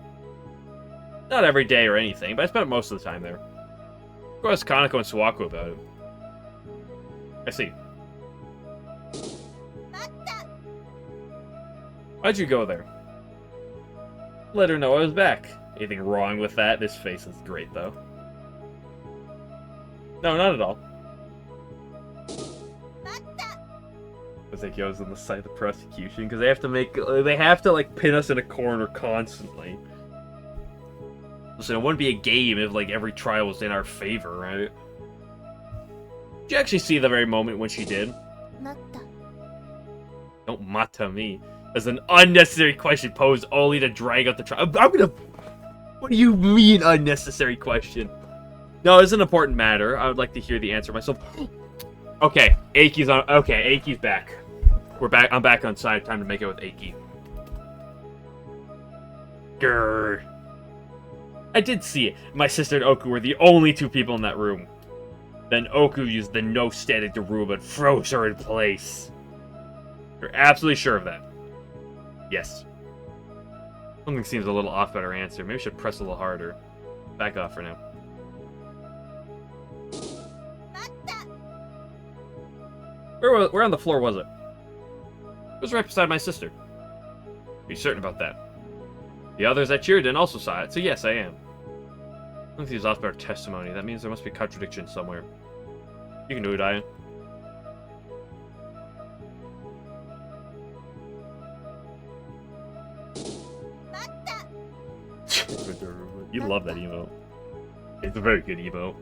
Not every day or anything, but I spent most of the time there. Of course, Kaneko and Suwaku about it. I see. Why'd you go there? Let her know I was back. Anything wrong with that? This face is great, though. No, not at all. I think I was on the side of the prosecution because they have to like pin us in a corner constantly. Listen, it wouldn't be a game if like every trial was in our favor, right? Did you actually see the very moment when she did? Don't mata me. As an unnecessary question posed only to drag out the trial. I'm gonna... What do you mean, unnecessary question? No, it's an important matter. I would like to hear the answer myself. Okay, Eiki's on... Okay, Eiki's back. We're back. I'm back on side. Time to make it with Eiki. Grrr. I did see it. My sister and Oku were the only two people in that room. Then Oku used the no static Daruba and froze her in place. You're absolutely sure of that? Yes. Something seems a little off about her answer. Maybe I should press a little harder. Back off for now. Where on the floor was it? It was right beside my sister. Are you certain about that? The others at Gyakuten also saw it, so yes, I am. I think he's off our testimony. That means there must be a contradiction somewhere. You can do it, Ian. You love that emote. It's a very good emote.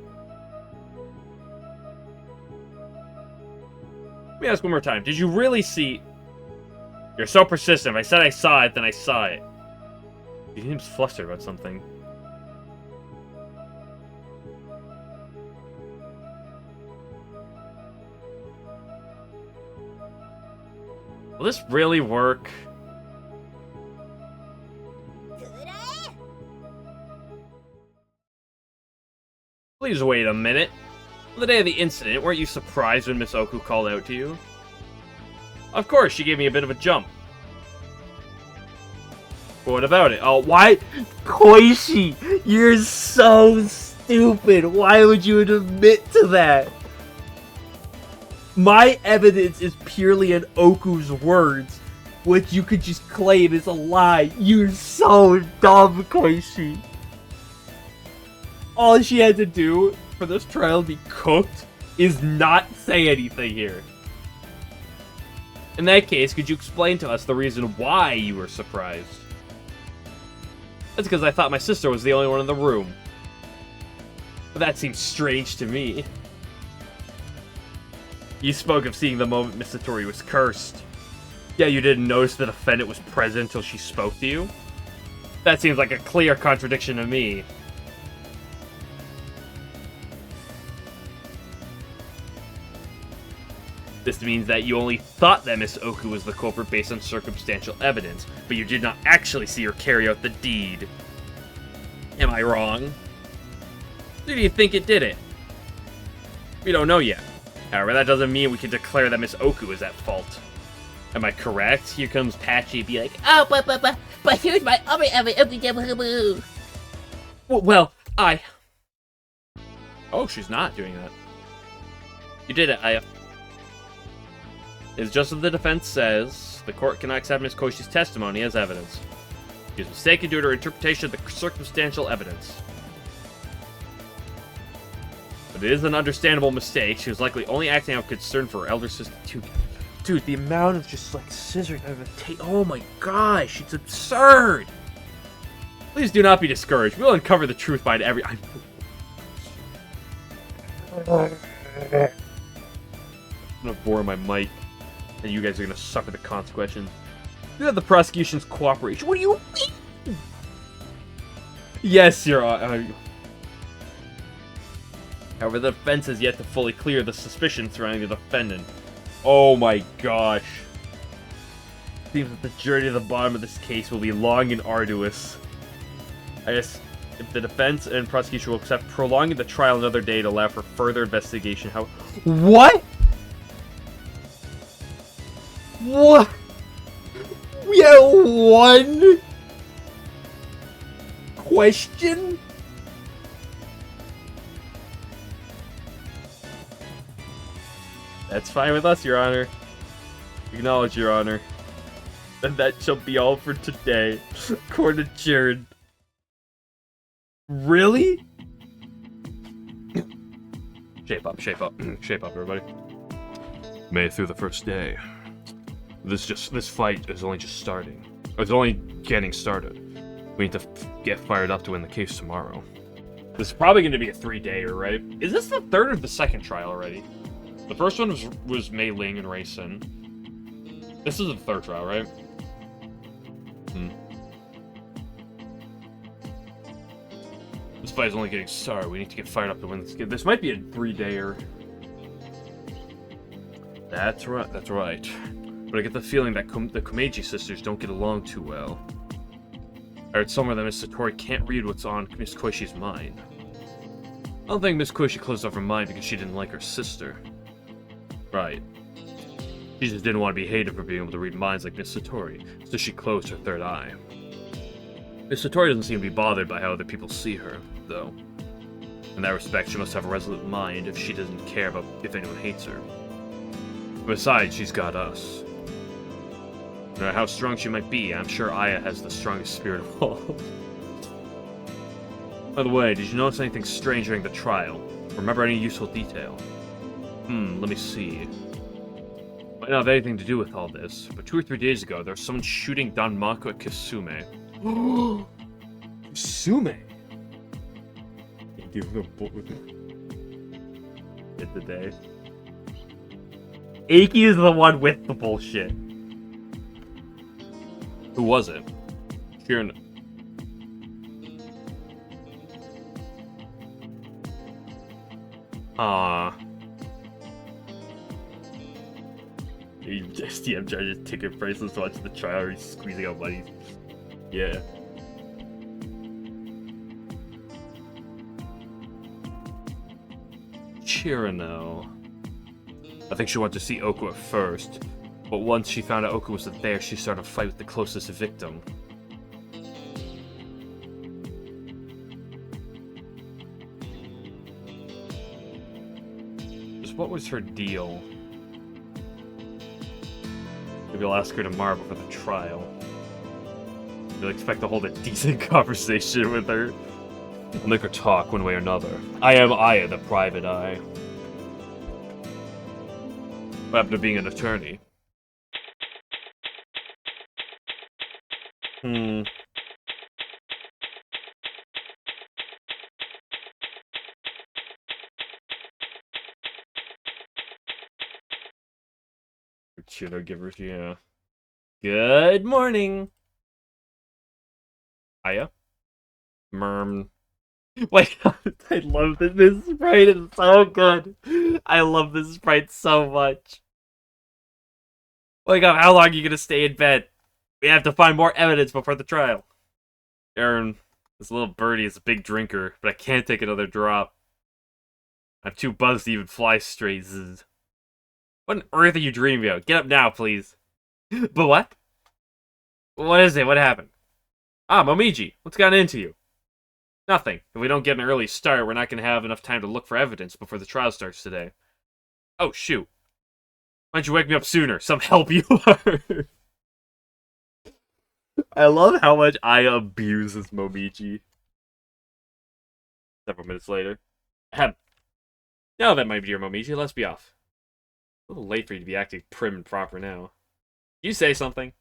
Let me ask one more time. Did you really see... You're so persistent. If I said I saw it, then I saw it. You seems flustered about something. Will this really work? Please wait a minute. On the day of the incident, weren't you surprised when Miss Oku called out to you? Of course, she gave me a bit of a jump. But what about it? Oh, why? Koishi, you're so stupid. Why would you admit to that? My evidence is purely in Oku's words, which you could just claim is a lie. You're so dumb, Koishi. All she had to do for this trial to be cooked is not say anything here. In that case, could you explain to us the reason why you were surprised? That's because I thought my sister was the only one in the room. But that seems strange to me. You spoke of seeing the moment Miss Satori was cursed. Yeah, you didn't notice the defendant was present until she spoke to you? That seems like a clear contradiction to me. This means that you only thought that Miss Oku was the culprit based on circumstantial evidence, but you did not actually see her carry out the deed. Am I wrong? Who do you think it did it? We don't know yet. However, that doesn't mean we can declare that Miss Oku is at fault. Am I correct? Here comes Patchy be like, Oh, but here's my other evidence. well, Oh, she's not doing that. You did it, It's just as the defense says, the court cannot accept Miss Koshi's testimony as evidence. She is mistaken due to her interpretation of the circumstantial evidence. But it is an understandable mistake. She was likely only acting out of concern for her elder sister. Dude, the amount of just like scissoring over the tape. Oh my gosh, it's absurd. Please do not be discouraged. We'll uncover the truth by every. I'm gonna bore my mic, and you guys are gonna suffer the consequences. You have the prosecution's cooperation. What do you mean? Yes, Your Honor. However, the defense has yet to fully clear the suspicion surrounding the defendant. Oh my gosh. Seems that the journey to the bottom of this case will be long and arduous. I guess if the defense and prosecution will accept prolonging the trial another day to allow for further investigation, how... What? What? We had one question? That's fine with us, Your Honor. Acknowledge, Your Honor. And that shall be all for today. Court adjourned. Really? Shape up, shape up, shape up, everybody. Made it through the first day. This fight is only just starting. It's only getting started. We need to get fired up to win the case tomorrow. This is probably going to be a 3-dayer, right? Is this the third or the second trial already? The first one was Mei Ling and Ray Sin. This is the third trial, right? This fight is only getting started. We need to get fired up to win this game. This might be a 3-dayer. That's right. That's right. But I get the feeling that the Komeiji sisters don't get along too well. I heard somewhere that Miss Satori can't read what's on Miss Koishi's mind. I don't think Miss Koishi closed off her mind because she didn't like her sister. Right. She just didn't want to be hated for being able to read minds like Miss Satori, so she closed her third eye. Miss Satori doesn't seem to be bothered by how other people see her, though. In that respect, she must have a resolute mind if she doesn't care about if anyone hates her. Besides, she's got us. No matter how strong she might be, I'm sure Aya has the strongest spirit of all. By the way, did you notice anything strange during the trial? Remember any useful detail? Let me see. Might not have anything to do with all this, but 2 or 3 days ago, there was someone shooting Danmaku at Kasume. Kasume? Give the Hit the day. Aki is the one with the bullshit. Who was it? Cirno. STM charges ticket prices to watch the trial, he's squeezing out money. Yeah. Cirno. I think she wanted to see Oku at first, but once she found out Oku wasn't there, she started a fight with the closest victim. Just what was her deal? Maybe I'll ask her tomorrow before the trial. You'll expect to hold a decent conversation with her. I'll make her talk one way or another. I am Aya, the private eye. What happened to being an attorney? Shadow givers, yeah. Good morning! Aya? Merm. Wait, I love this. This sprite is so good. I love this sprite so much. Wake up, how long are you gonna stay in bed? We have to find more evidence before the trial. Aaron, this little birdie is a big drinker, but I can't take another drop. I'm too buzzed to even fly straight. What on earth are you dreaming about? Get up now, please. But what? What is it? What happened? Ah, Momiji, what's gotten into you? Nothing. If we don't get an early start, we're not going to have enough time to look for evidence before the trial starts today. Oh, shoot. Why don't you wake me up sooner? Some help you are. I love how much Aya abuses Momiji. Several minutes later. Now that, my dear Momiji, let's be off. A little late for you to be acting prim and proper now. You say something?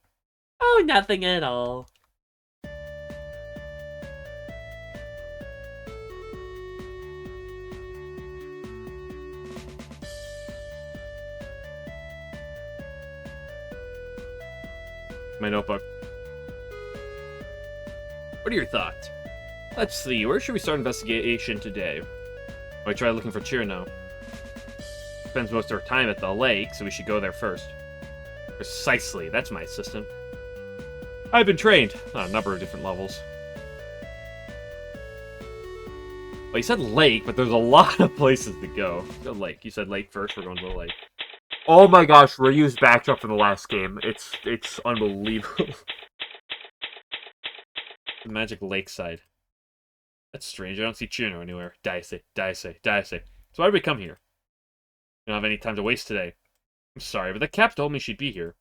Oh, nothing at all. My notebook. What are your thoughts? Let's see, where should we start investigation today? I try looking for Cirno. Spends most of her time at the lake, so we should go there first. Precisely, that's my assistant. I've been trained on a number of different levels. Well, you said lake, but there's a lot of places to go. Go lake. You said lake first, we're going to the lake. Oh my gosh, Ryu's backdrop from the last game. It's unbelievable. The magic lakeside. That's strange, I don't see Cirno anywhere. Daise. So why did we come here? We don't have any time to waste today. I'm sorry, but the cap told me she'd be here.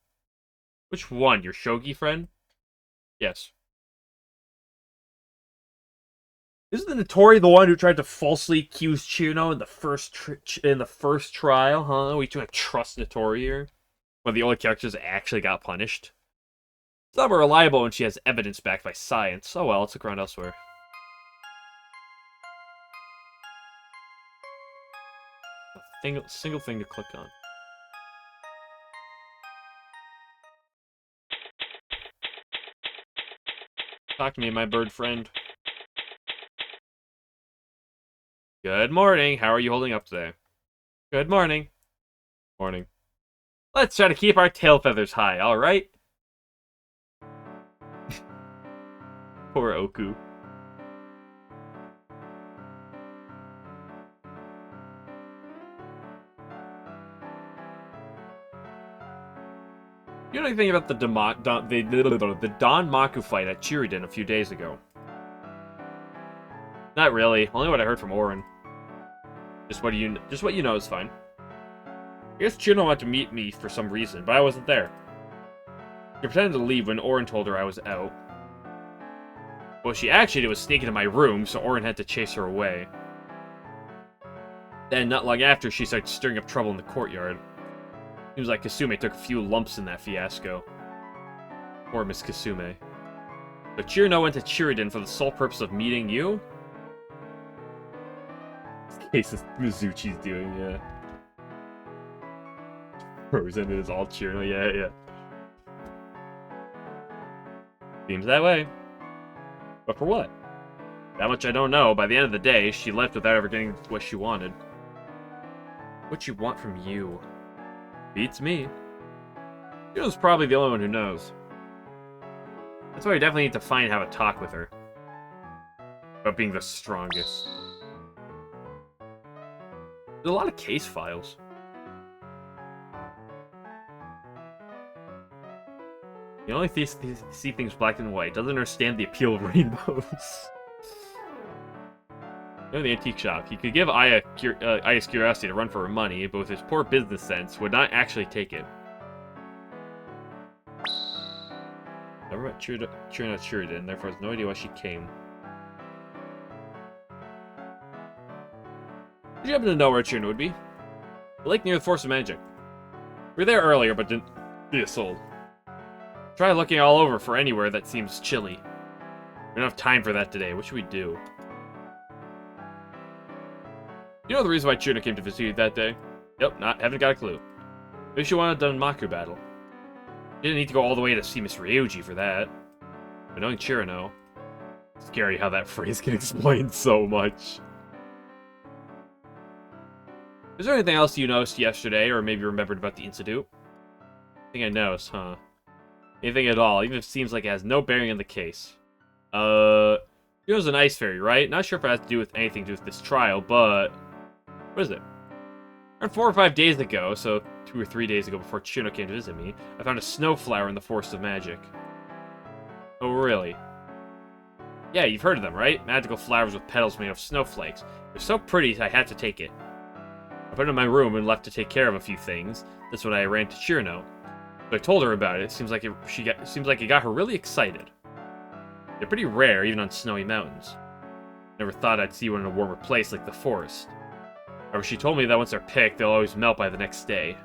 Which one? Your shogi friend? Yes. Isn't the Notori the one who tried to falsely accuse Cirno in the first trial? Huh? We trying to trust Notori here? When the only characters that actually got punished? It's not more reliable when she has evidence backed by science. Oh well, let's look around elsewhere. A single thing to click on. Talk to me, my bird friend. Good morning. How are you holding up today? Good morning. Morning. Let's try to keep our tail feathers high, alright? Poor Oku. You know anything about the Danmaku fight at Chiriden a few days ago? Not really. Only what I heard from Oren. Just what you know is fine. I guess Cirno wanted to meet me for some reason, but I wasn't there. She pretended to leave when Orin told her I was out. What she actually did was sneak into my room, so Orin had to chase her away. Then, not long after, she started stirring up trouble in the courtyard. Seems like Kasume took a few lumps in that fiasco. Poor Miss Kasume. So Cirno went to Chiriden for the sole purpose of meeting you? This case is Mizuchi's doing, yeah. Frozen is all Cirno, yeah. Seems that way. But for what? That much I don't know. By the end of the day, she left without ever getting what she wanted. What you want from you? Beats me. Cirno's probably the only one who knows. That's why we definitely need to find how to talk with her. About being the strongest. There's a lot of case files. You only see things black and white. Doesn't understand the appeal of rainbows. In the antique shop, he could give Aya's curiosity to run for her money, but with his poor business sense, would not actually take it. Never met Cirno Chiriden, therefore has no idea why she came. Did you happen to know where Cirno would be? The lake near the Force of Magic. We were there earlier, but didn't see a soul. Try looking all over for anywhere that seems chilly. We don't have time for that today. What should we do? You know the reason why Cirno came to visit you that day? Yep, haven't got a clue. Maybe she wanted a Danmaku battle. You didn't need to go all the way to see Miss Ryuji for that. But knowing Cirno, scary how that phrase can explain so much. Is there anything else you noticed yesterday, or maybe remembered about the Institute? I think I noticed, huh? Anything at all, even if it seems like it has no bearing on the case. Cirno's an ice fairy, right? Not sure if it has to do with anything to do with this trial, but... What is it? Around 4 or 5 days ago, so 2 or 3 days ago before Cirno came to visit me, I found a snow flower in the Forest of Magic. Oh, really? Yeah, you've heard of them, right? Magical flowers with petals made of snowflakes. They're so pretty, I had to take it. I put it in my room and left to take care of a few things. That's when I ran to Cirno. So I told her about it. Seems like it got her really excited. They're pretty rare, even on snowy mountains. Never thought I'd see one in a warmer place like the forest. However, she told me that once they're picked, they'll always melt by the next day.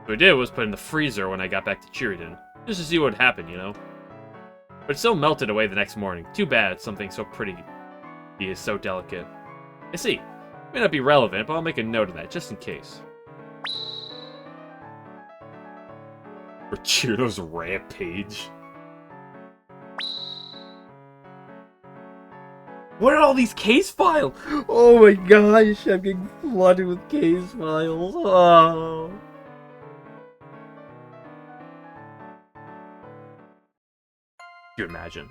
What I did was put it in the freezer when I got back to Chiriden, just to see what would happen, you know? But it still melted away the next morning. Too bad something so pretty is so delicate. I see. It may not be relevant, but I'll make a note of that, just in case. For Cirno's rampage. What are all these case files? Oh my gosh, I'm getting flooded with case files. Oh. Can you imagine?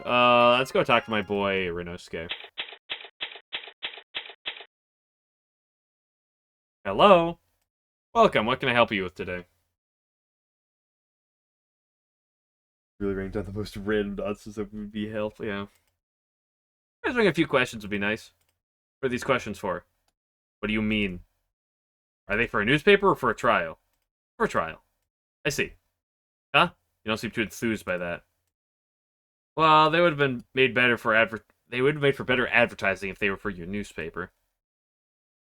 Let's go talk to my boy Rinosuke. Hello? Welcome, what can I help you with today? Really writing down the most random nonsense that would be helpful, yeah. Answering a few questions would be nice. What are these questions for? What do you mean? Are they for a newspaper or for a trial? For a trial. I see. Huh? You don't seem too enthused by that. Well, they would have been made better for better advertising if they were for your newspaper.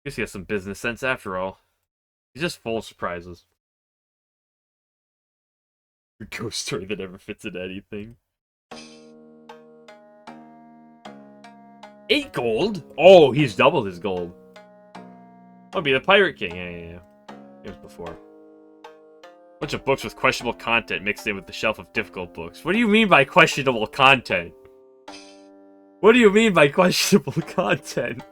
Guess he has some business sense after all. He's just full of surprises. A ghost story that never fits into anything. 8 gold? Oh, he's doubled his gold. I'll be the Pirate King. Yeah. It was before. Bunch of books with questionable content mixed in with the shelf of difficult books. What do you mean by questionable content? What do you mean by questionable content?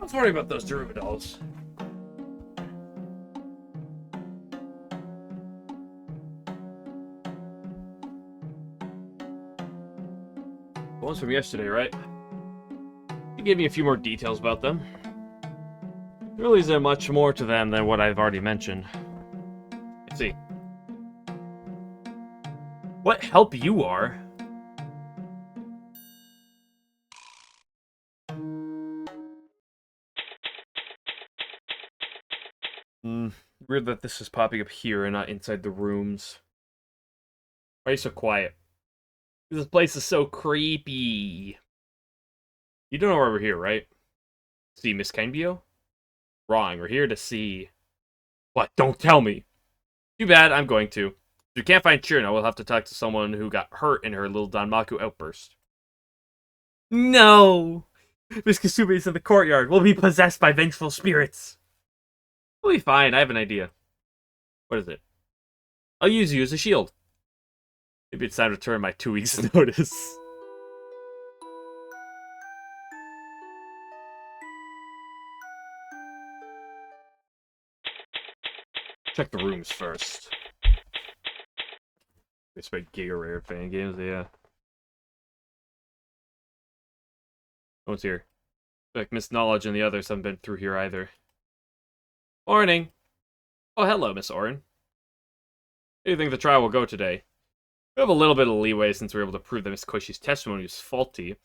Don't worry about those Daruma dolls. The ones from yesterday, right? You gave me a few more details about them. There really isn't much more to them than what I've already mentioned. Let's see. What help you are? Weird that this is popping up here and not inside the rooms. Why are you so quiet? This place is so creepy. You don't know why we're here, right? See Miss Kenbio? Wrong, we're here to see... What? Don't tell me! Too bad, I'm going to. If you can't find Cirno, we'll have to talk to someone who got hurt in her little Danmaku outburst. No! Miss Kasumi is in the courtyard. We'll be possessed by vengeful spirits. We'll be fine, I have an idea. What is it? I'll use you as a shield. Maybe it's time to turn my 2 weeks' notice. Check the rooms first. They spent Giga Rare fan games, yeah. No one's here. Like Miss Knowledge and the others haven't been through here either. Morning. Oh, hello, Miss Orin. How do you think the trial will go today? We have a little bit of leeway since we were able to prove that Miss Koshi's testimony was faulty.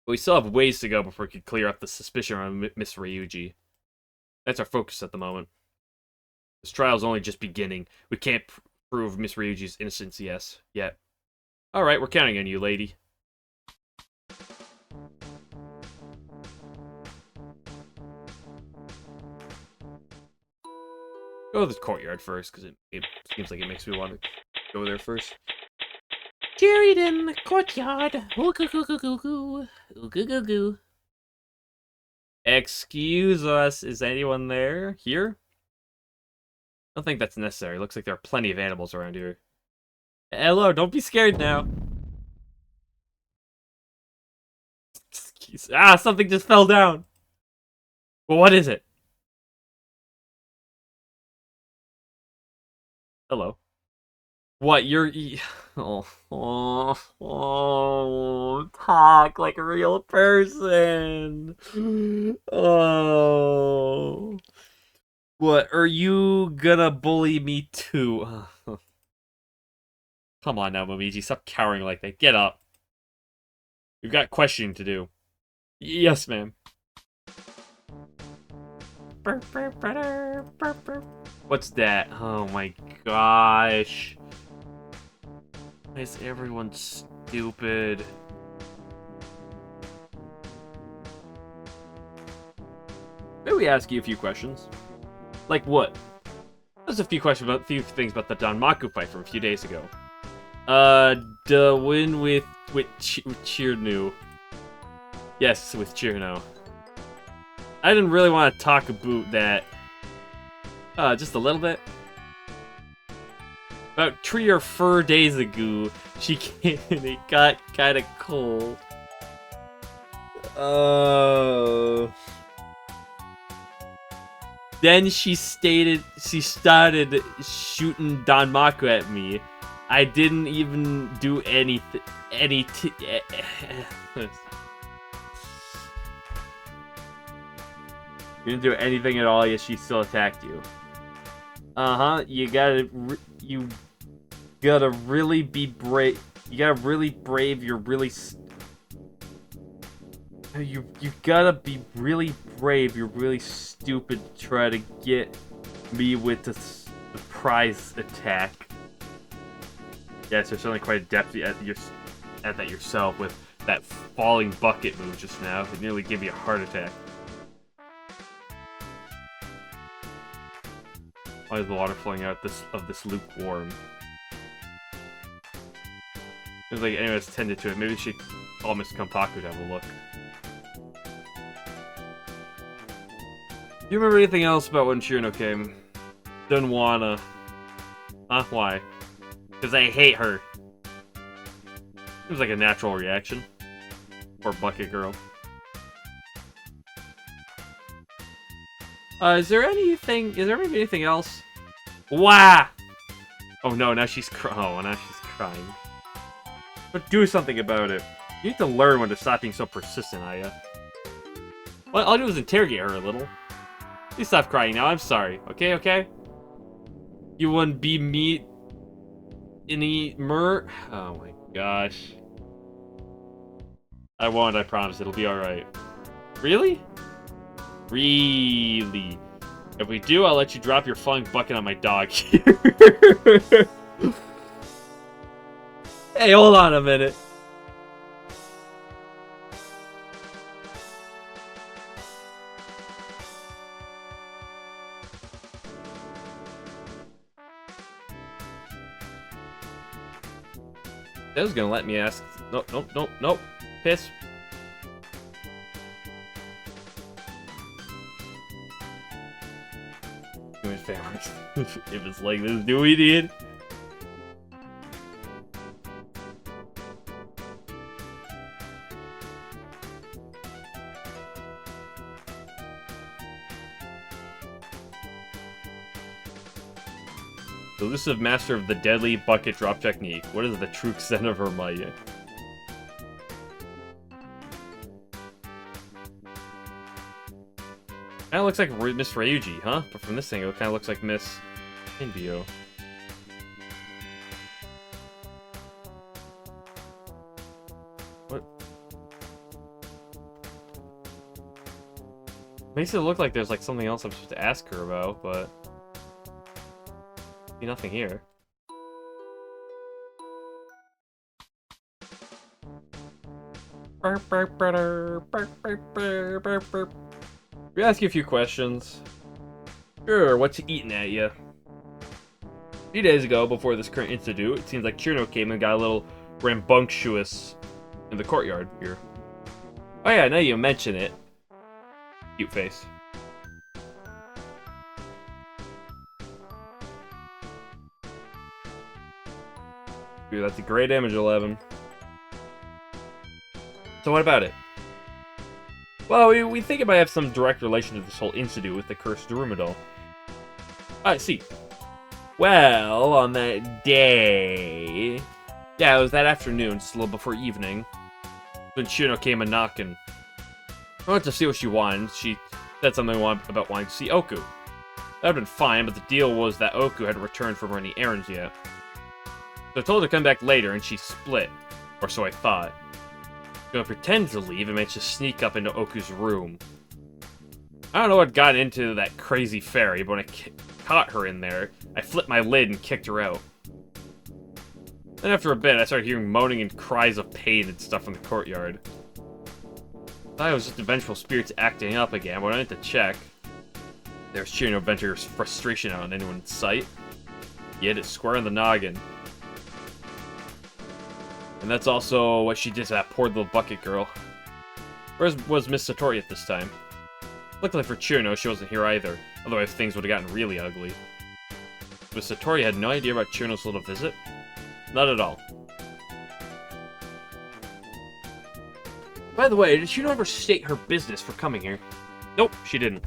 But we still have ways to go before we can clear up the suspicion on Miss Ryuji. That's our focus at the moment. This trial's only just beginning. We can't prove Miss Ryuji's innocence yet. Alright, we're counting on you, lady. Go to the courtyard first, because it seems like it makes me want to go there first. Carried in the courtyard. Ooh, goo, goo, goo, goo, goo. Ooh, goo, goo, goo. Excuse us, is anyone there? Here? I don't think that's necessary. Looks like there are plenty of animals around here. Hello, don't be scared now. Excuse. Ah, something just fell down. Well, what is it? Hello. What, you're... talk like a real person. Oh. What, are you gonna bully me too? Come on now, Momiji, stop cowering like that. Get up. We've got questioning to do. Yes, ma'am. What's that? Oh my gosh. Why is everyone stupid? Maybe we ask you a few questions. Like what? There's a few things about the Danmaku fight from a few days ago. The win with Cirno. Yes, with Cirno. I didn't really want to talk about that. Just a little bit. About 3 or 4 days ago, she came and it got kind of cold. Then she started shooting Danmaku at me. I didn't even do anything. You didn't do anything at all, yet she still attacked you. You gotta really be brave. You gotta really brave. You gotta be really brave. You're really stupid to try to get me with the surprise attack. Yes, you're certainly quite adept at that yourself with that falling bucket move just now. It nearly gave me a heart attack. Why is the water flowing out of this lukewarm? Seems like anyone's tended to it. Maybe she call Miss Kompaku to have a look. Do you remember anything else about when Cirno came? Don't wanna. Huh? Why? Because I hate her. Seems like a natural reaction. Poor bucket girl. Is there anything else? Wow! Oh no, now she's crying. But do something about it. You need to learn when to stop being so persistent, Aya. All I do is interrogate her a little. Please stop crying now, I'm sorry. Okay? You wouldn't be meat in the mer. Oh my gosh. I won't, I promise. It'll be alright. Really? Really? If we do, I'll let you drop your flying bucket on my dog here. Hey, hold on a minute. That was gonna let me ask. Nope, nope, nope, nope. Piss. Do me a favor. If it's like this, do we need? Elusive master of the deadly bucket drop technique. What is the true extent of her might? Kinda looks like Miss Ryuji, huh? But from this thing, it kinda looks like Miss Inbio. What? Makes it look like there's like something else I'm supposed to ask her about, but nothing here. We ask you a few questions. Sure, what's eating at you? A few days ago, before this current incident, it seems like Cirno came and got a little rambunctious in the courtyard here. Oh yeah, now you mention it. Cute face. Dude, that's a great image, 11. So what about it? Well, we think it might have some direct relation to this whole incident with the cursed Dromedal. I see. Well, on that day... Yeah, it was that afternoon, just a little before evening. When Cirno came a knocking. I went to see what she wanted. She said something about wanting to see Oku. That would have been fine, but the deal was that Oku hadn't returned from any errands yet. So I told her to come back later, and she split. Or so I thought. I pretended to leave and managed to sneak up into Oku's room. I don't know what got into that crazy fairy, but when I caught her in there, I flipped my lid and kicked her out. Then after a bit, I started hearing moaning and cries of pain and stuff from the courtyard. I thought it was just the vengeful spirits acting up again, but I went to check. There's Cirno venting her frustration out on anyone in sight. He hit it square on the noggin. And that's also what she did to that poor little bucket girl. Where was Miss Satori at this time? Luckily for Cirno, she wasn't here either. Otherwise, things would have gotten really ugly. Miss Satori had no idea about Cirno's little visit? Not at all. By the way, did Cirno ever state her business for coming here? Nope, she didn't.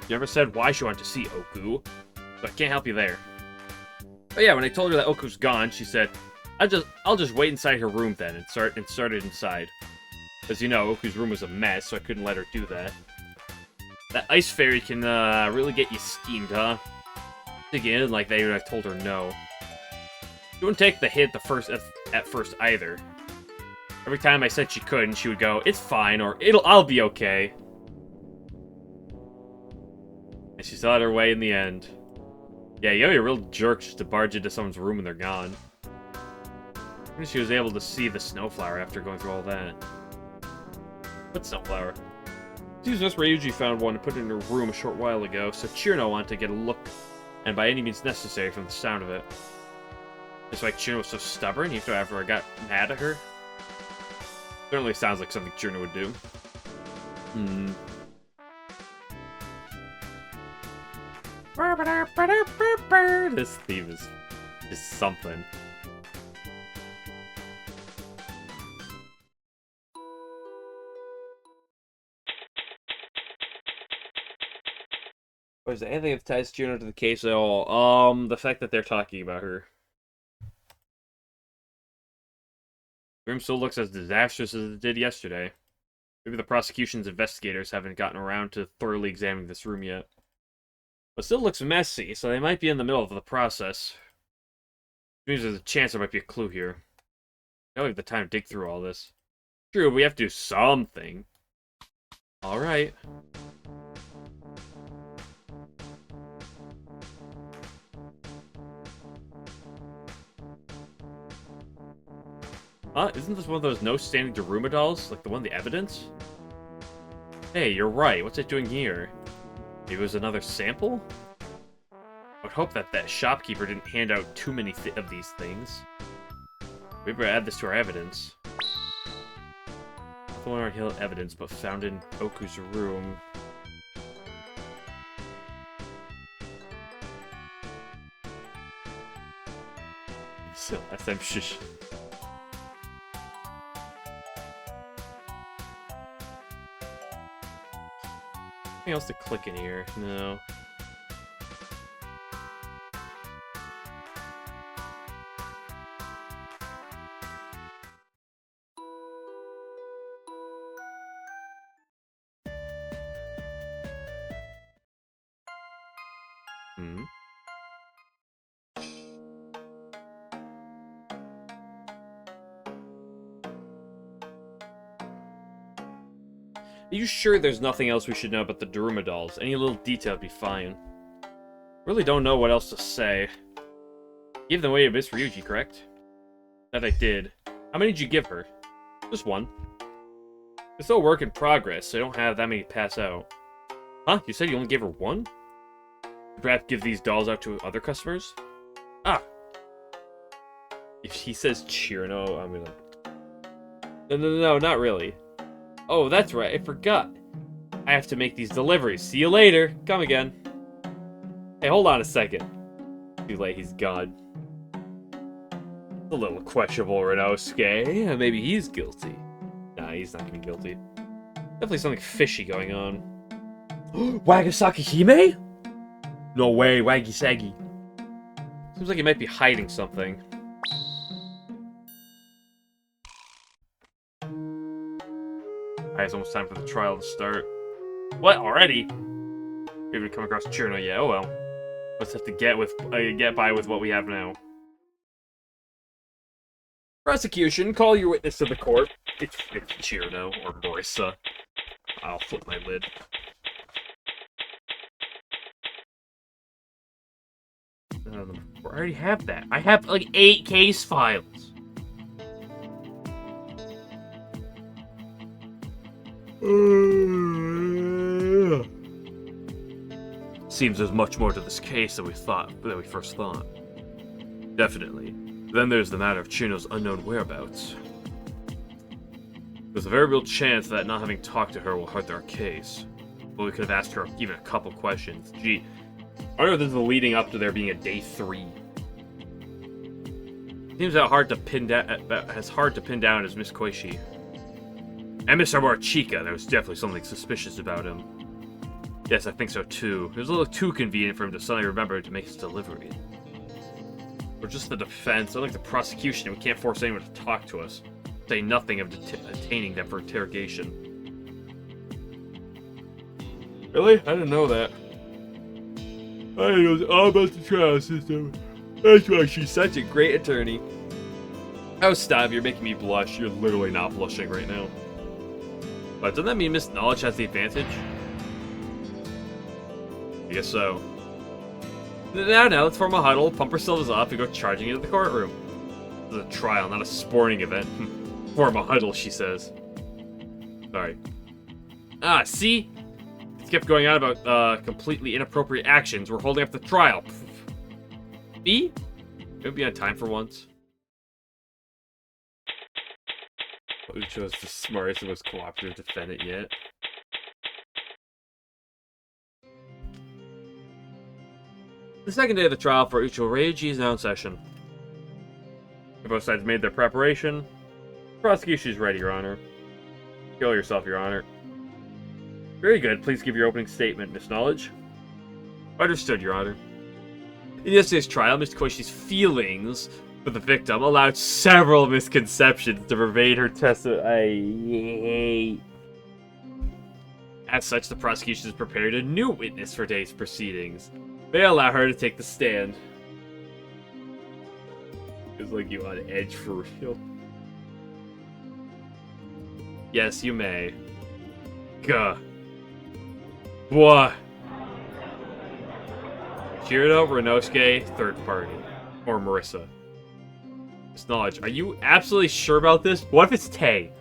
She never said why she wanted to see Oku, so I can't help you there. But yeah, when I told her that Oku's gone, she said, I'll just wait inside her room then, and started inside. As you know, Oku's room was a mess, so I couldn't let her do that. That ice fairy can really get you steamed, huh? Again, like that, even I told her no. She wouldn't take the hit at first either. Every time I said she couldn't, she would go, "It's fine," or I'll be okay. And she saw her way in the end. Yeah, you're a real jerk just to barge into someone's room when they're gone. And she was able to see the snowflower after going through all that. What snowflower? Seems Miss Ryuji found one and put it in her room a short while ago, so Cirno wanted to get a look, and by any means necessary from the sound of it. Just like Cirno was so stubborn, even after I got mad at her. Certainly sounds like something Cirno would do. This theme is just something. Or is there anything that ties Cirno to the case at all? The fact that they're talking about her. The room still looks as disastrous as it did yesterday. Maybe the prosecution's investigators haven't gotten around to thoroughly examining this room yet. But still looks messy, so they might be in the middle of the process. Which means there's a chance there might be a clue here. I don't have the time to dig through all this. True, we have to do something. Alright. Isn't this one of those no-standing Daruma dolls? Like the one in the evidence? Hey, you're right. What's it doing here? Maybe it was another sample? I would hope that that shopkeeper didn't hand out too many of these things. We better add this to our evidence. The one on our evidence, but found in Oku's room. So, SM shish. Anything else to click in here? No. Hmm. Are you sure there's nothing else we should know about the Daruma dolls? Any little detail would be fine. Really don't know what else to say. Give them away to Miss Ryuji, correct? That I did. How many did you give her? Just one. It's still a work in progress, so I don't have that many to pass out. Huh? You said you only gave her one? Perhaps give these dolls out to other customers? Ah! If he says Cirno, I'm gonna... No, not really. Oh, that's right, I forgot. I have to make these deliveries. See you later. Come again. Hey, hold on a second. Too late, he's gone. A little questionable, Renosuke. Maybe he's guilty. Nah, he's not gonna be guilty. Definitely something fishy going on. Wagasaki Hime? No way, Wagisagi. Seems like he might be hiding something. Alright, it's almost time for the trial to start. What, already? Maybe we come across Cirno, yeah, oh well. Let's have to get by with what we have now. Prosecution, call your witness to the court. It's Cirno, or Morisa. I'll flip my lid. I already have that. I have like 8 case files. Seems there's much more to this case than we first thought. Definitely. Then there's the matter of Cirno's unknown whereabouts. There's a very real chance that not having talked to her will hurt our case. But we could have asked her even a couple questions. Gee, I wonder if this is leading up to there being a day 3. Seems that hard to pin down as Miss Koishi. And Mr. Morchika, there was definitely something suspicious about him. Yes, I think so too. It was a little too convenient for him to suddenly remember to make his delivery. We're just the defense, unlike the prosecution, we can't force anyone to talk to us. Say nothing of detaining them for interrogation. Really? I didn't know that. I know all about the trial system. That's why she's such a great attorney. Oh, stop, you're making me blush. You're literally not blushing right now. But doesn't that mean Miss Knowledge has the advantage? I guess so. Now, let's form a huddle, pump ourselves up, and go charging into the courtroom. This is a trial, not a sporting event. Form a huddle, she says. Sorry. Ah, see? It's kept going on about completely inappropriate actions. We're holding up the trial. Me? Maybe be on time for once. Ucho's the smartest and most cooperative defendant yet. The second day of the trial for Ucho Reiji is now in session. Both sides made their preparation. Prosecution is ready, Your Honor. Kill yourself, Your Honor. Very good. Please give your opening statement, Miss Knowledge. Understood, Your Honor. In yesterday's trial, Miss Koishi's feelings for the victim allowed several misconceptions to pervade her testimony. As such, the prosecution has prepared a new witness for today's proceedings. They allow her to take the stand. It's like you on edge for real. Yes, you may. Gah. What? Cirno, Renosuke, third party. Or Marissa. It's knowledge. Are you absolutely sure about this? What if it's Tay?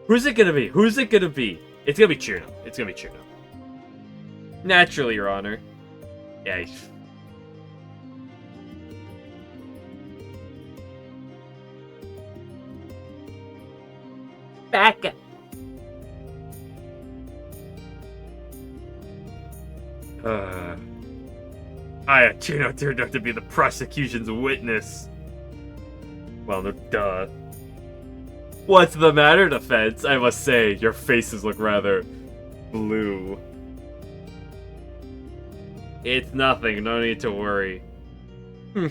Who's it gonna be? Who's it gonna be? It's gonna be Cirno. It's gonna be Cirno. Naturally, Your Honor. Yeah. Back. Cirno turned out to be the prosecution's witness. Well, no, duh. What's the matter, defense? I must say, your faces look rather blue. It's nothing, no need to worry.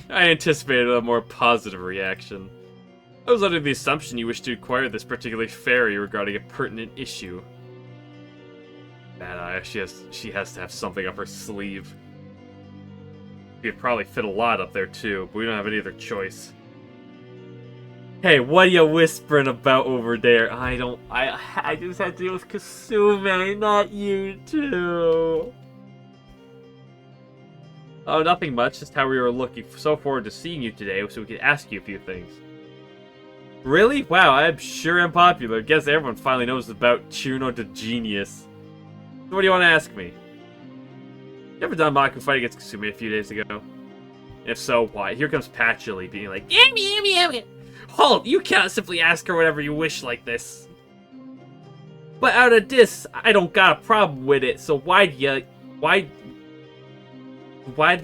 I anticipated a more positive reaction. I was under the assumption you wished to inquire this particular fairy regarding a pertinent issue. Bad eye, she has to have something up her sleeve. You could probably fit a lot up there too, but we don't have any other choice. Hey, what are you whispering about over there? I just had to deal with Kasume, not you too. Oh, nothing much, just how we were looking so forward to seeing you today so we could ask you a few things. Really? Wow, I'm sure I'm popular. Guess everyone finally knows about Cirno the Genius. So what do you want to ask me? You ever done Maku fight against Kasumi a few days ago? If so, why? Here comes Patchouli being like, yummy. Halt! You can't simply ask her whatever you wish like this. But out of this, I don't got a problem with it, so why do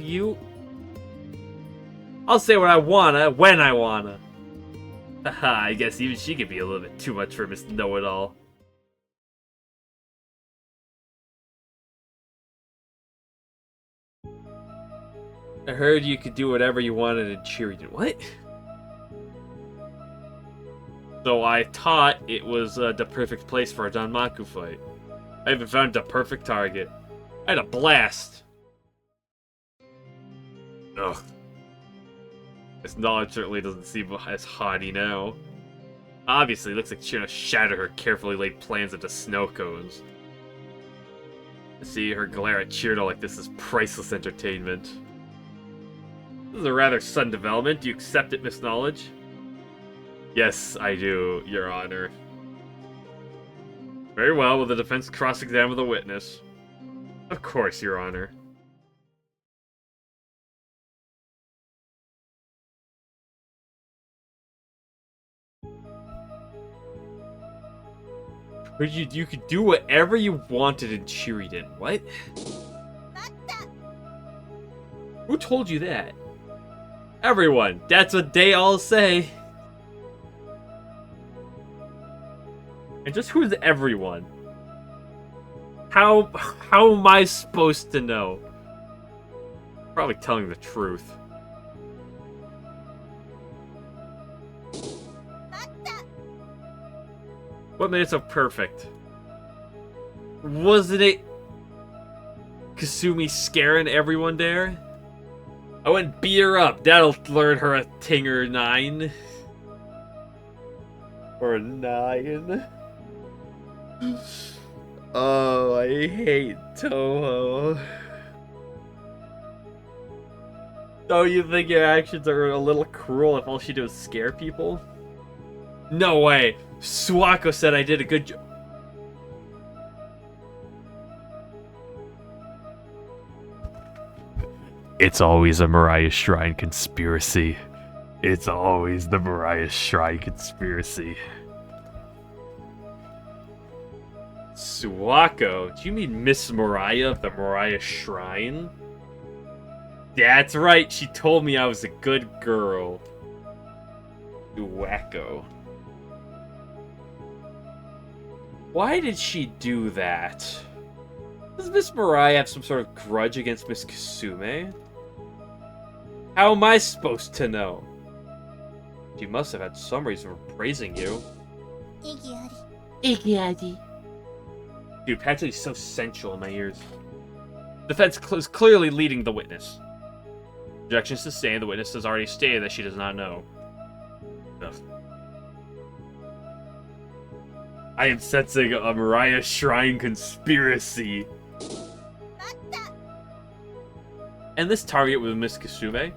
you... I'll say what I wanna, when I wanna. Haha, I guess even she could be a little bit too much for Miss Know-It-All. I heard you could do whatever you wanted in Gyakuten. What? So I thought it was the perfect place for a Danmaku fight. I even found the perfect target. I had a blast! Ugh. This knowledge certainly doesn't seem as haughty now. Obviously, it looks like Cirno shattered her carefully laid plans into snow cones. To see her glare at Cirno like this is priceless entertainment. This is a rather sudden development. Do you accept it, Miss Knowledge? Yes, I do, Your Honor. Very well, will the defense cross-examine the witness? Of course, Your Honor. You could do whatever you wanted in Gyakuten. What? Who told you that? Everyone. That's what they all say. And just who's everyone? How am I supposed to know? Probably telling the truth. What made it so perfect? Wasn't it Kasumi scaring everyone there? I wouldn't beat her up. That'll learn her a ting or 9. Or a 9. Oh, I hate Touhou. Don't you think your actions are a little cruel if all she does is scare people? No way! Suwako said I did a good job. It's always a Mariah Shrine conspiracy. It's always the Mariah Shrine conspiracy. Suwako? Do you mean Miss Mariah of the Mariah Shrine? That's right, she told me I was a good girl. Wacko. Why did she do that? Does Miss Mariah have some sort of grudge against Miss Kasume? How am I supposed to know? She must have had some reason for praising you. Iggy. Dude, Patrick is so sensual in my ears. Defense is clearly leading the witness. Objection sustained. The witness has already stated that she does not know. Ugh. I am sensing a Mariah Shrine conspiracy. And this target was Miss Kasume.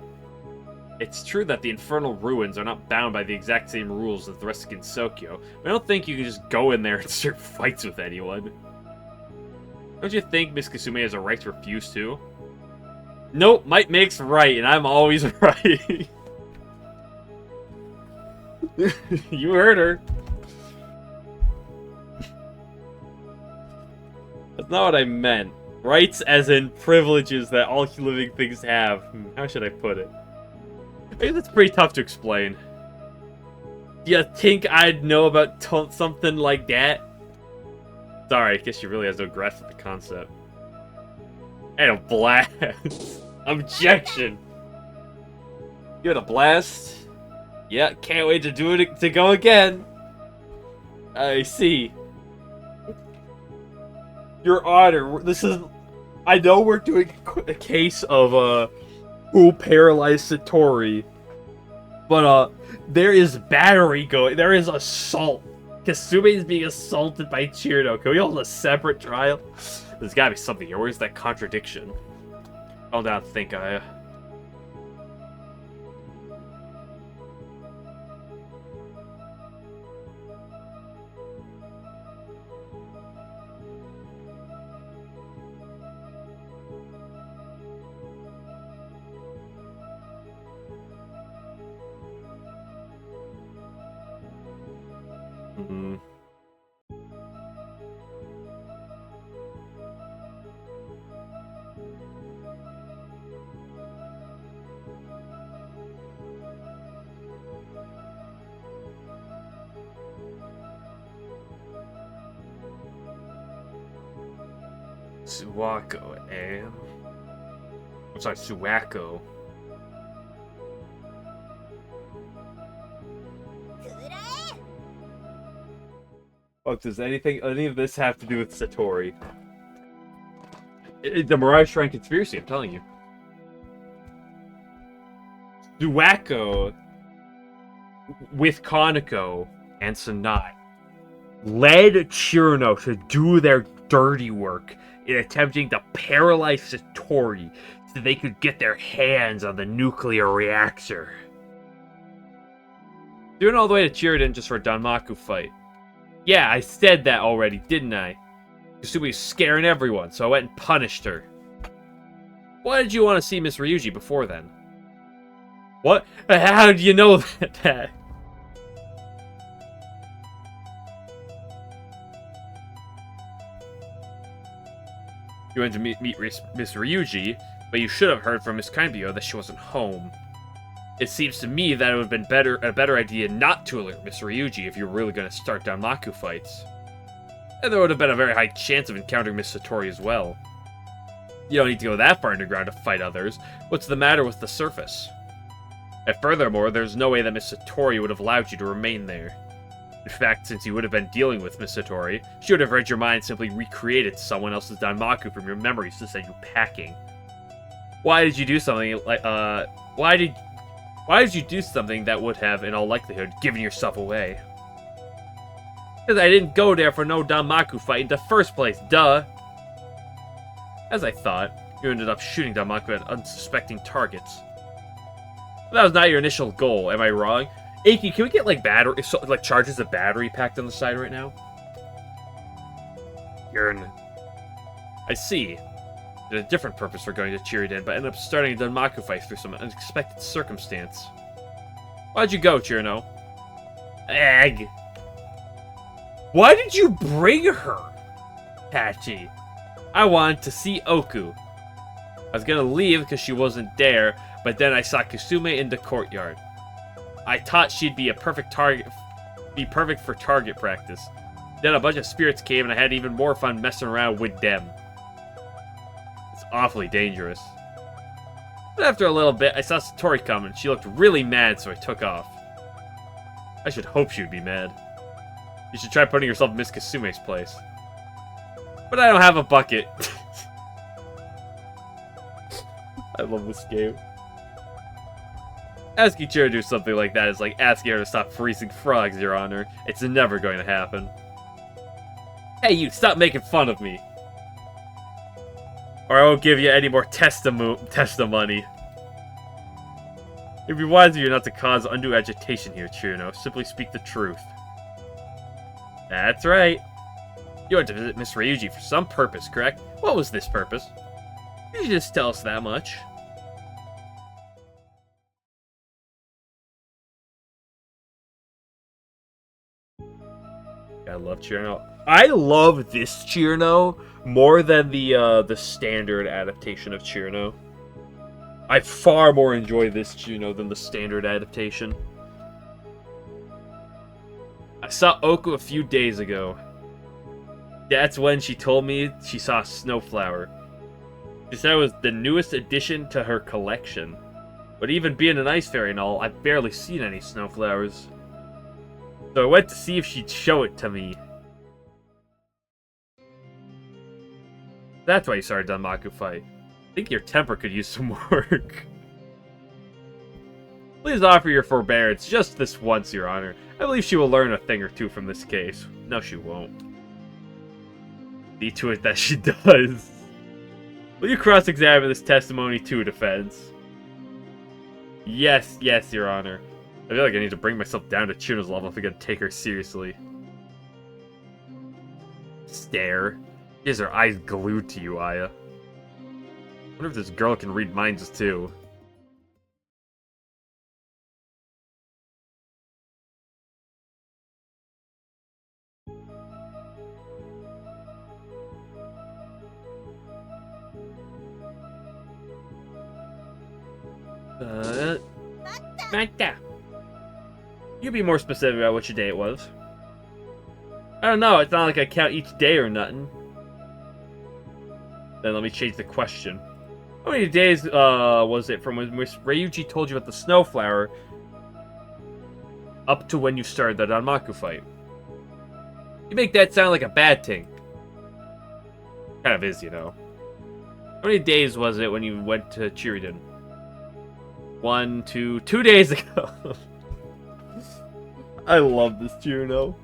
It's true that the infernal ruins are not bound by the exact same rules as the rest of Gensokyo, but I don't think you can just go in there and start fights with anyone. Don't you think Miss Kasume has a right to refuse to? Nope, might makes right, and I'm always right. You heard her. That's not what I meant. Rights as in privileges that all living things have. How should I put it? Maybe that's pretty tough to explain. Do you think I'd know about something like that? Sorry, I guess she really has no grasp of the concept. And a blast! Objection! You had a blast? Yeah, can't wait to do it to go again. I see. Your Honor, this is... I know we're doing a case of, who paralyzed Satori. But, there is battery going. There is assault. Kasume is being assaulted by Cirno. Can we hold a separate trial? There's gotta be something here. Where's that contradiction? Calm down, think I. Suwako, eh? I'm sorry, Suwako. Fuck, does any of this have to do with Satori? The Mariah Shrine conspiracy, I'm telling you. Suwako, with Kaneko and Sanai, led Cirno to do their dirty work in attempting to paralyze Satori so they could get their hands on the nuclear reactor. Doing all the way to Gyakuten just for a Danmaku fight. Yeah, I said that already, didn't I? Kasumi was scaring everyone, so I went and punished her. Why did you want to see Miss Ryuji before then? What? How did you know that? You went to meet Miss Ryuji, but you should have heard from Miss Kainbyo that she wasn't home. It seems to me that it would have been a better idea not to alert Miss Ryuji if you were really going to start Danmaku fights. And there would have been a very high chance of encountering Miss Satori as well. You don't need to go that far underground to fight others. What's the matter with the surface? And furthermore, there's no way that Miss Satori would have allowed you to remain there. In fact, since you would have been dealing with Miss Satori, she would have read your mind and simply recreated someone else's Danmaku from your memories to send you packing. Why did you do something like, why did you do something that would have, in all likelihood, given yourself away? Because I didn't go there for no Danmaku fight in the first place, duh! As I thought, you ended up shooting Danmaku at unsuspecting targets. But that was not your initial goal, am I wrong? Aki, can we get, like, charges of battery packed on the side right now? I see. There's a different purpose for going to Gyakuten, but ended up starting a Danmaku fight through some unexpected circumstance. Why'd you go, Cirno? Egg! Why did you bring her? Pachi. I wanted to see Oku. I was gonna leave because she wasn't there, but then I saw Kusume in the courtyard. I thought she'd be a perfect for target practice. Then a bunch of spirits came and I had even more fun messing around with them. It's awfully dangerous. But after a little bit, I saw Satori come and she looked really mad, so I took off. I should hope she would be mad. You should try putting yourself in Miss Kasume's place. But I don't have a bucket. I love this game. Asking Chiro to do something like that is like asking her to stop freezing frogs, Your Honor. It's never going to happen. Hey, you, stop making fun of me. Or I won't give you any more testimony. It'd be wiser you not to cause undue agitation here, Cirno. Simply speak the truth. That's right. You went to visit Miss Ryuji for some purpose, correct? What was this purpose? You should just tell us that much. I love Cirno. I love this Cirno more than the standard adaptation of Cirno. I far more enjoy this Cirno than the standard adaptation. I saw Oku a few days ago. That's when she told me she saw a snowflower. She said it was the newest addition to her collection. But even being an ice fairy and all, I've barely seen any snowflowers. So I went to see if she'd show it to me. That's why you started Danmaku fight. I think your temper could use some work. Please offer your forbearance just this once, Your Honor. I believe she will learn a thing or two from this case. No, she won't. See to it that she does. Will you cross-examine this testimony to defense? Yes, Your Honor. I feel like I need to bring myself down to Cirno's level if I'm gonna take her seriously. Stare. She has her eyes glued to you, Aya. I wonder if this girl can read minds too. Mata. You be more specific about which day it was. I don't know, it's not like I count each day or nothing. Then let me change the question. How many days was it from when Miss Ryuji told you about the snowflower up to when you started the Danmaku fight? You make that sound like a bad thing. Kind of is, you know. How many days was it when you went to Chiriden? 2 days ago. I love this Cirno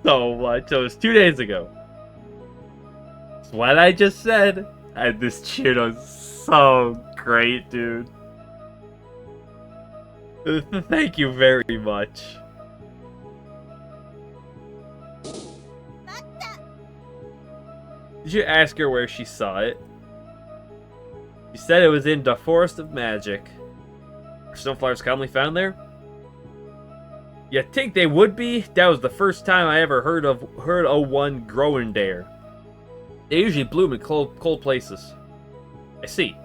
so much. So it was 2 days ago. It's what I just said. And this Cirno's so great, dude. Thank you very much. Did you ask her where she saw it? She said it was in the Forest of Magic. Are snowflowers commonly found there? You think they would be? That was the first time I ever heard of one growing there. They usually bloom in cold places. I see.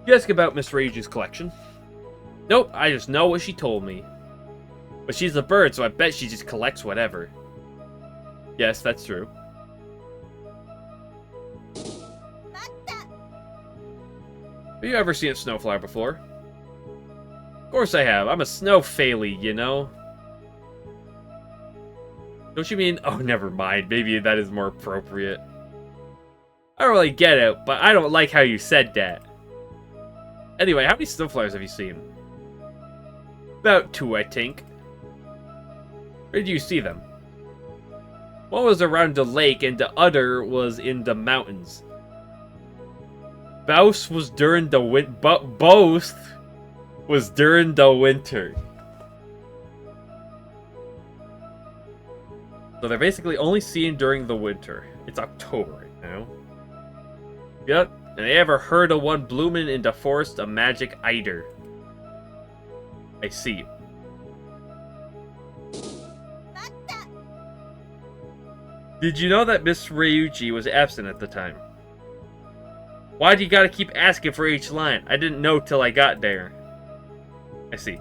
You ask about Miss Ryuji's collection? Nope, I just know what she told me. But she's a bird, so I bet she just collects whatever. Yes, that's true. Have you ever seen a snowflower before? Of course I have. I'm a snow fairy, you know? Don't you mean... Oh, never mind. Maybe that is more appropriate. I don't really get it, but I don't like how you said that. Anyway, how many snowflowers have you seen? About 2, I think. Where did you see them? One was around the lake, and the other was in the mountains. Both was during the winter. So they're basically only seen during the winter. It's October right now. Yep. And I ever heard of one blooming in the Forest of Magic either. I see. Did you know that Miss Ryuji was absent at the time? Why do you gotta keep asking for each line? I didn't know till I got there. I see.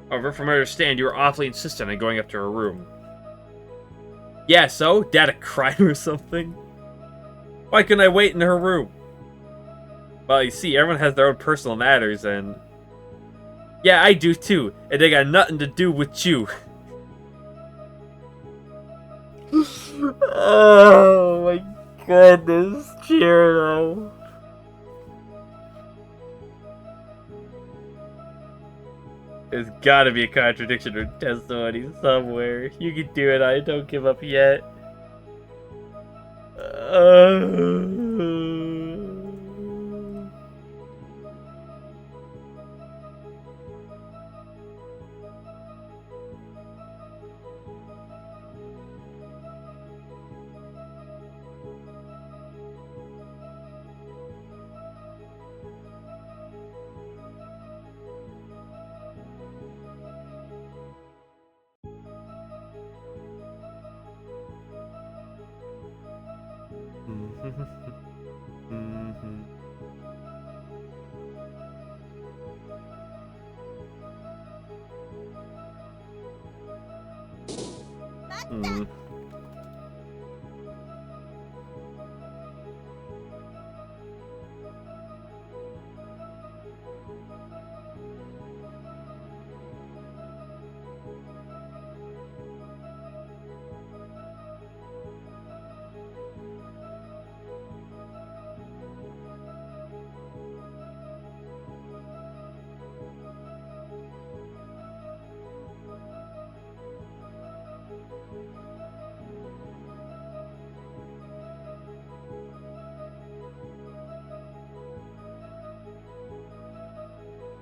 However, from what I understand, you were awfully insistent on going up to her room. Yeah, so? Dad a crime or something? Why couldn't I wait in her room? Well, you see, everyone has their own personal matters, and... Yeah, I do too, and they got nothing to do with you. Oh my goodness, Cirno. There's gotta be a contradiction or testimony somewhere. You can do it, I don't give up yet.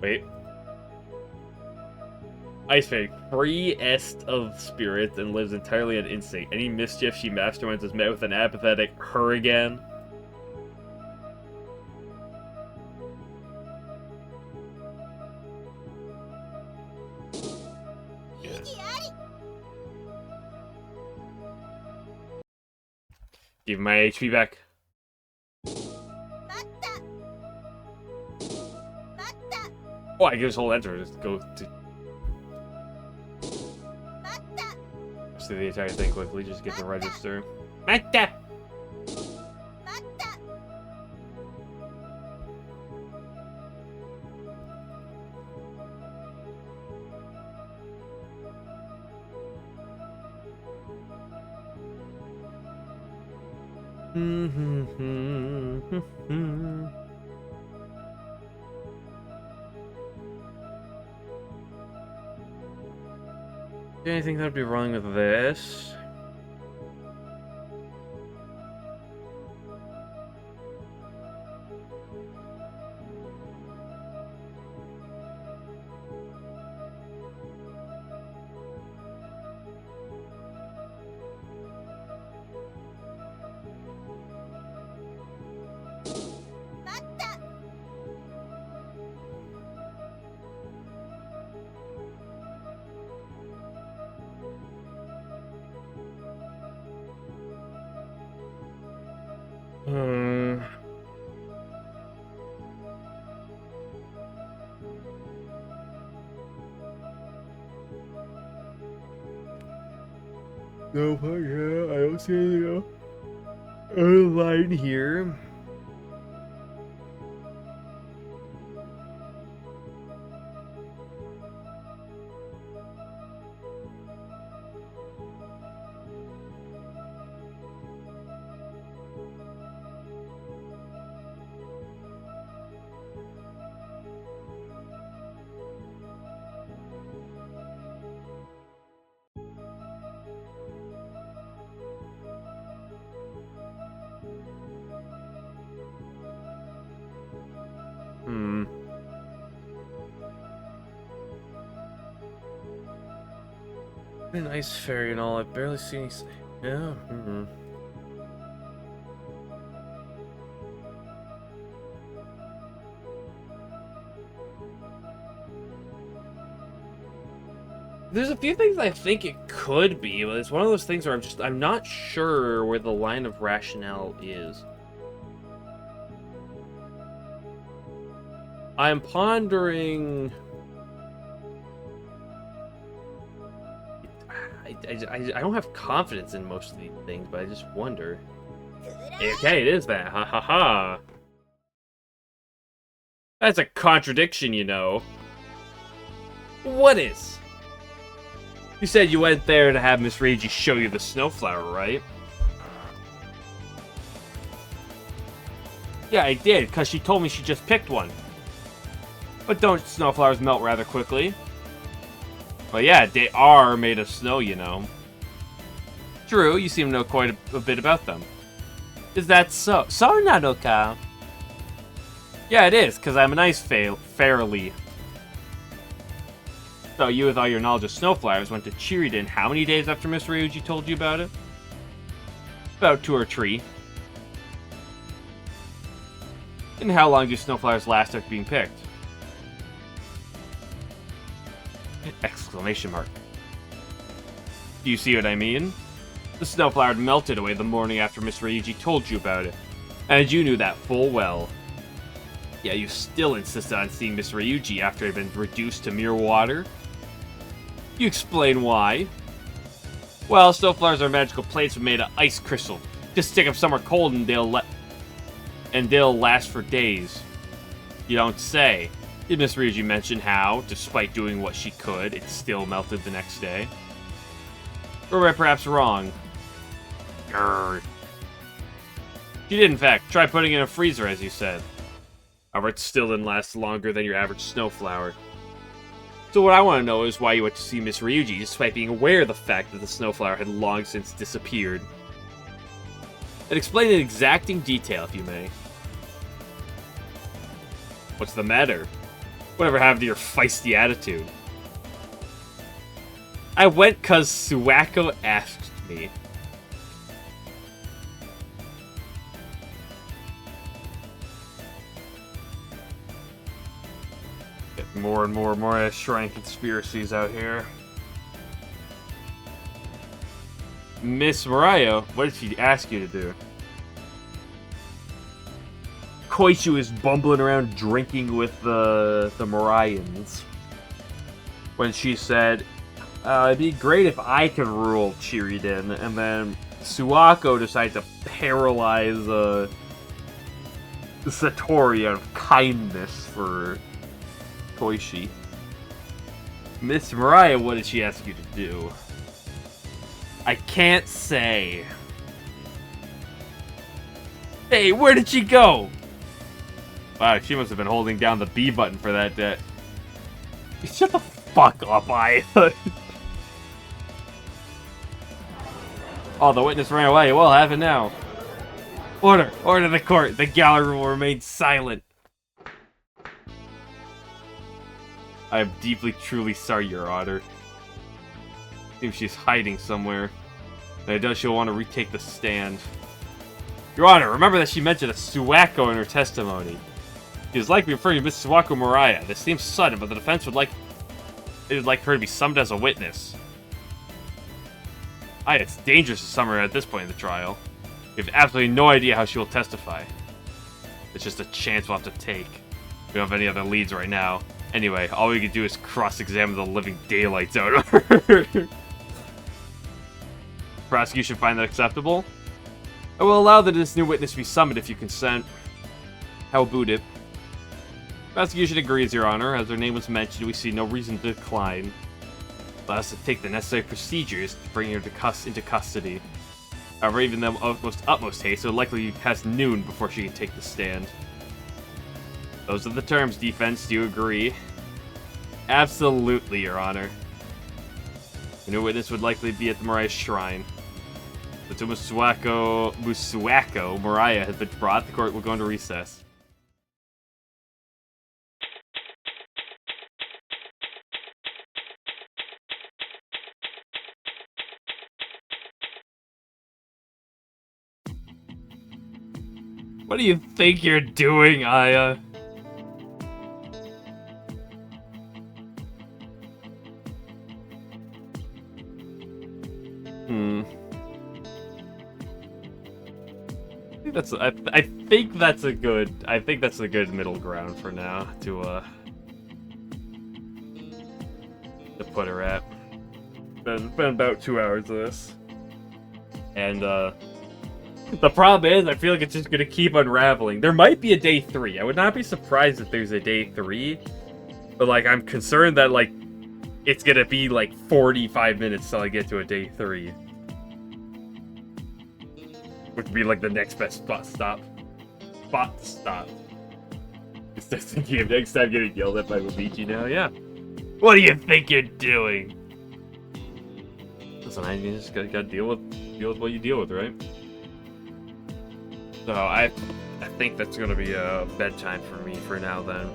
Wait. Ice Fang, free est of spirits and lives entirely on instinct. Any mischief she masterminds is met with an apathetic her again. Yeah. Give my HP back. Oh, I can just hold enter. Just go to. Just do the entire thing quickly. Just get the register. Mata! Anything that'd be wrong with this? No, yeah, I don't see anything online here. A nice fairy and all. I barely see any. Yeah. There's a few things I think it could be, but it's one of those things where I'm not sure where the line of rationale is. I'm pondering. I don't have confidence in most of these things, but I just wonder. Okay, it is that. Ha ha ha. That's a contradiction, you know. What is? You said you went there to have Miss Reiji show you the snowflower, right? Yeah, I did, because she told me she just picked one. But don't snowflowers melt rather quickly? But yeah, they are made of snow, you know. True, you seem to know quite a bit about them. Is that so? So, Nadoka? Yeah, it is, because I'm an ice fairy. So you, with all your knowledge of snowflowers, went to Chiriden how many days after Miss Ryuji told you about it? About 2 or 3. And how long do snowflowers last after being picked? Exclamation mark. Do you see what I mean? The snowflower melted away the morning after Miss Ryuji told you about it. And you knew that full well. Yeah, you still insisted on seeing Miss Ryuji after it had been reduced to mere water? You explain why. Well, snowflowers are magical plates made of ice crystal. Just stick them somewhere cold and they'll last for days. You don't say. Did Miss Ryuji mention how, despite doing what she could, it still melted the next day? Or am I perhaps wrong? Grrr. She did, in fact. Try putting it in a freezer, as you said. However, it still didn't last longer than your average snowflower. So what I want to know is why you went to see Miss Ryuji, despite being aware of the fact that the snowflower had long since disappeared. And explain in exacting detail, if you may. What's the matter? Whatever happened to your feisty attitude? I went 'cause Suwako asked me. Get more and more shrine conspiracies out here. Miss Mariah, what did she ask you to do? Koichi is bumbling around drinking with the Marians. When she said, it'd be great if I could rule Chiriden, and then Suwako decided to paralyze Satori out of kindness for Koichi. Miss Mariah, what did she ask you to do? I can't say. Hey, where did she go? Wow, she must have been holding down the B button for that day. Shut the fuck up, I. Oh, the witness ran away. Well, have it now. Order the court. The gallery will remain silent. I am deeply, truly sorry, Your Honor. Seems she's hiding somewhere. If it does, she'll want to retake the stand. Your Honor, remember that she mentioned a Suwako in her testimony. She is likely referring to Miss Suwako Mariah. This seems sudden, but the defense would like her to be summoned as a witness. It's dangerous to summon her at this point in the trial. We have absolutely no idea how she will testify. It's just a chance we'll have to take. We don't have any other leads right now. Anyway, all we can do is cross-examine the living daylights out of her. Prosecution find that acceptable? I will allow that this new witness to be summoned if you consent. How about it? Prosecution agrees, Your Honor. As her name was mentioned, we see no reason to decline. Allow us to take the necessary procedures to bring her into custody. However, even the utmost haste, it will likely be past noon before she can take the stand. Those are the terms, defense. Do you agree? Absolutely, Your Honor. The new witness would likely be at the Mariah Shrine. Until Musuwako Mariah has been brought, the court will go into recess. What do you think you're doing, Aya? I think that's a good middle ground for now to put her at. It's been about 2 hours of this. And the problem is I feel like it's just gonna keep unraveling. There might be a day 3. I would not be surprised if there's a day 3. But like I'm concerned that like it's gonna be like 45 minutes till I get to a day 3. Which would be like the next best stop. spot to stop. Instead of thinking of next time getting yelled at by Luigi now, yeah. What do you think you're doing? Listen, you just gotta deal with what you deal with, right? So I think that's gonna be a bedtime for me for now then.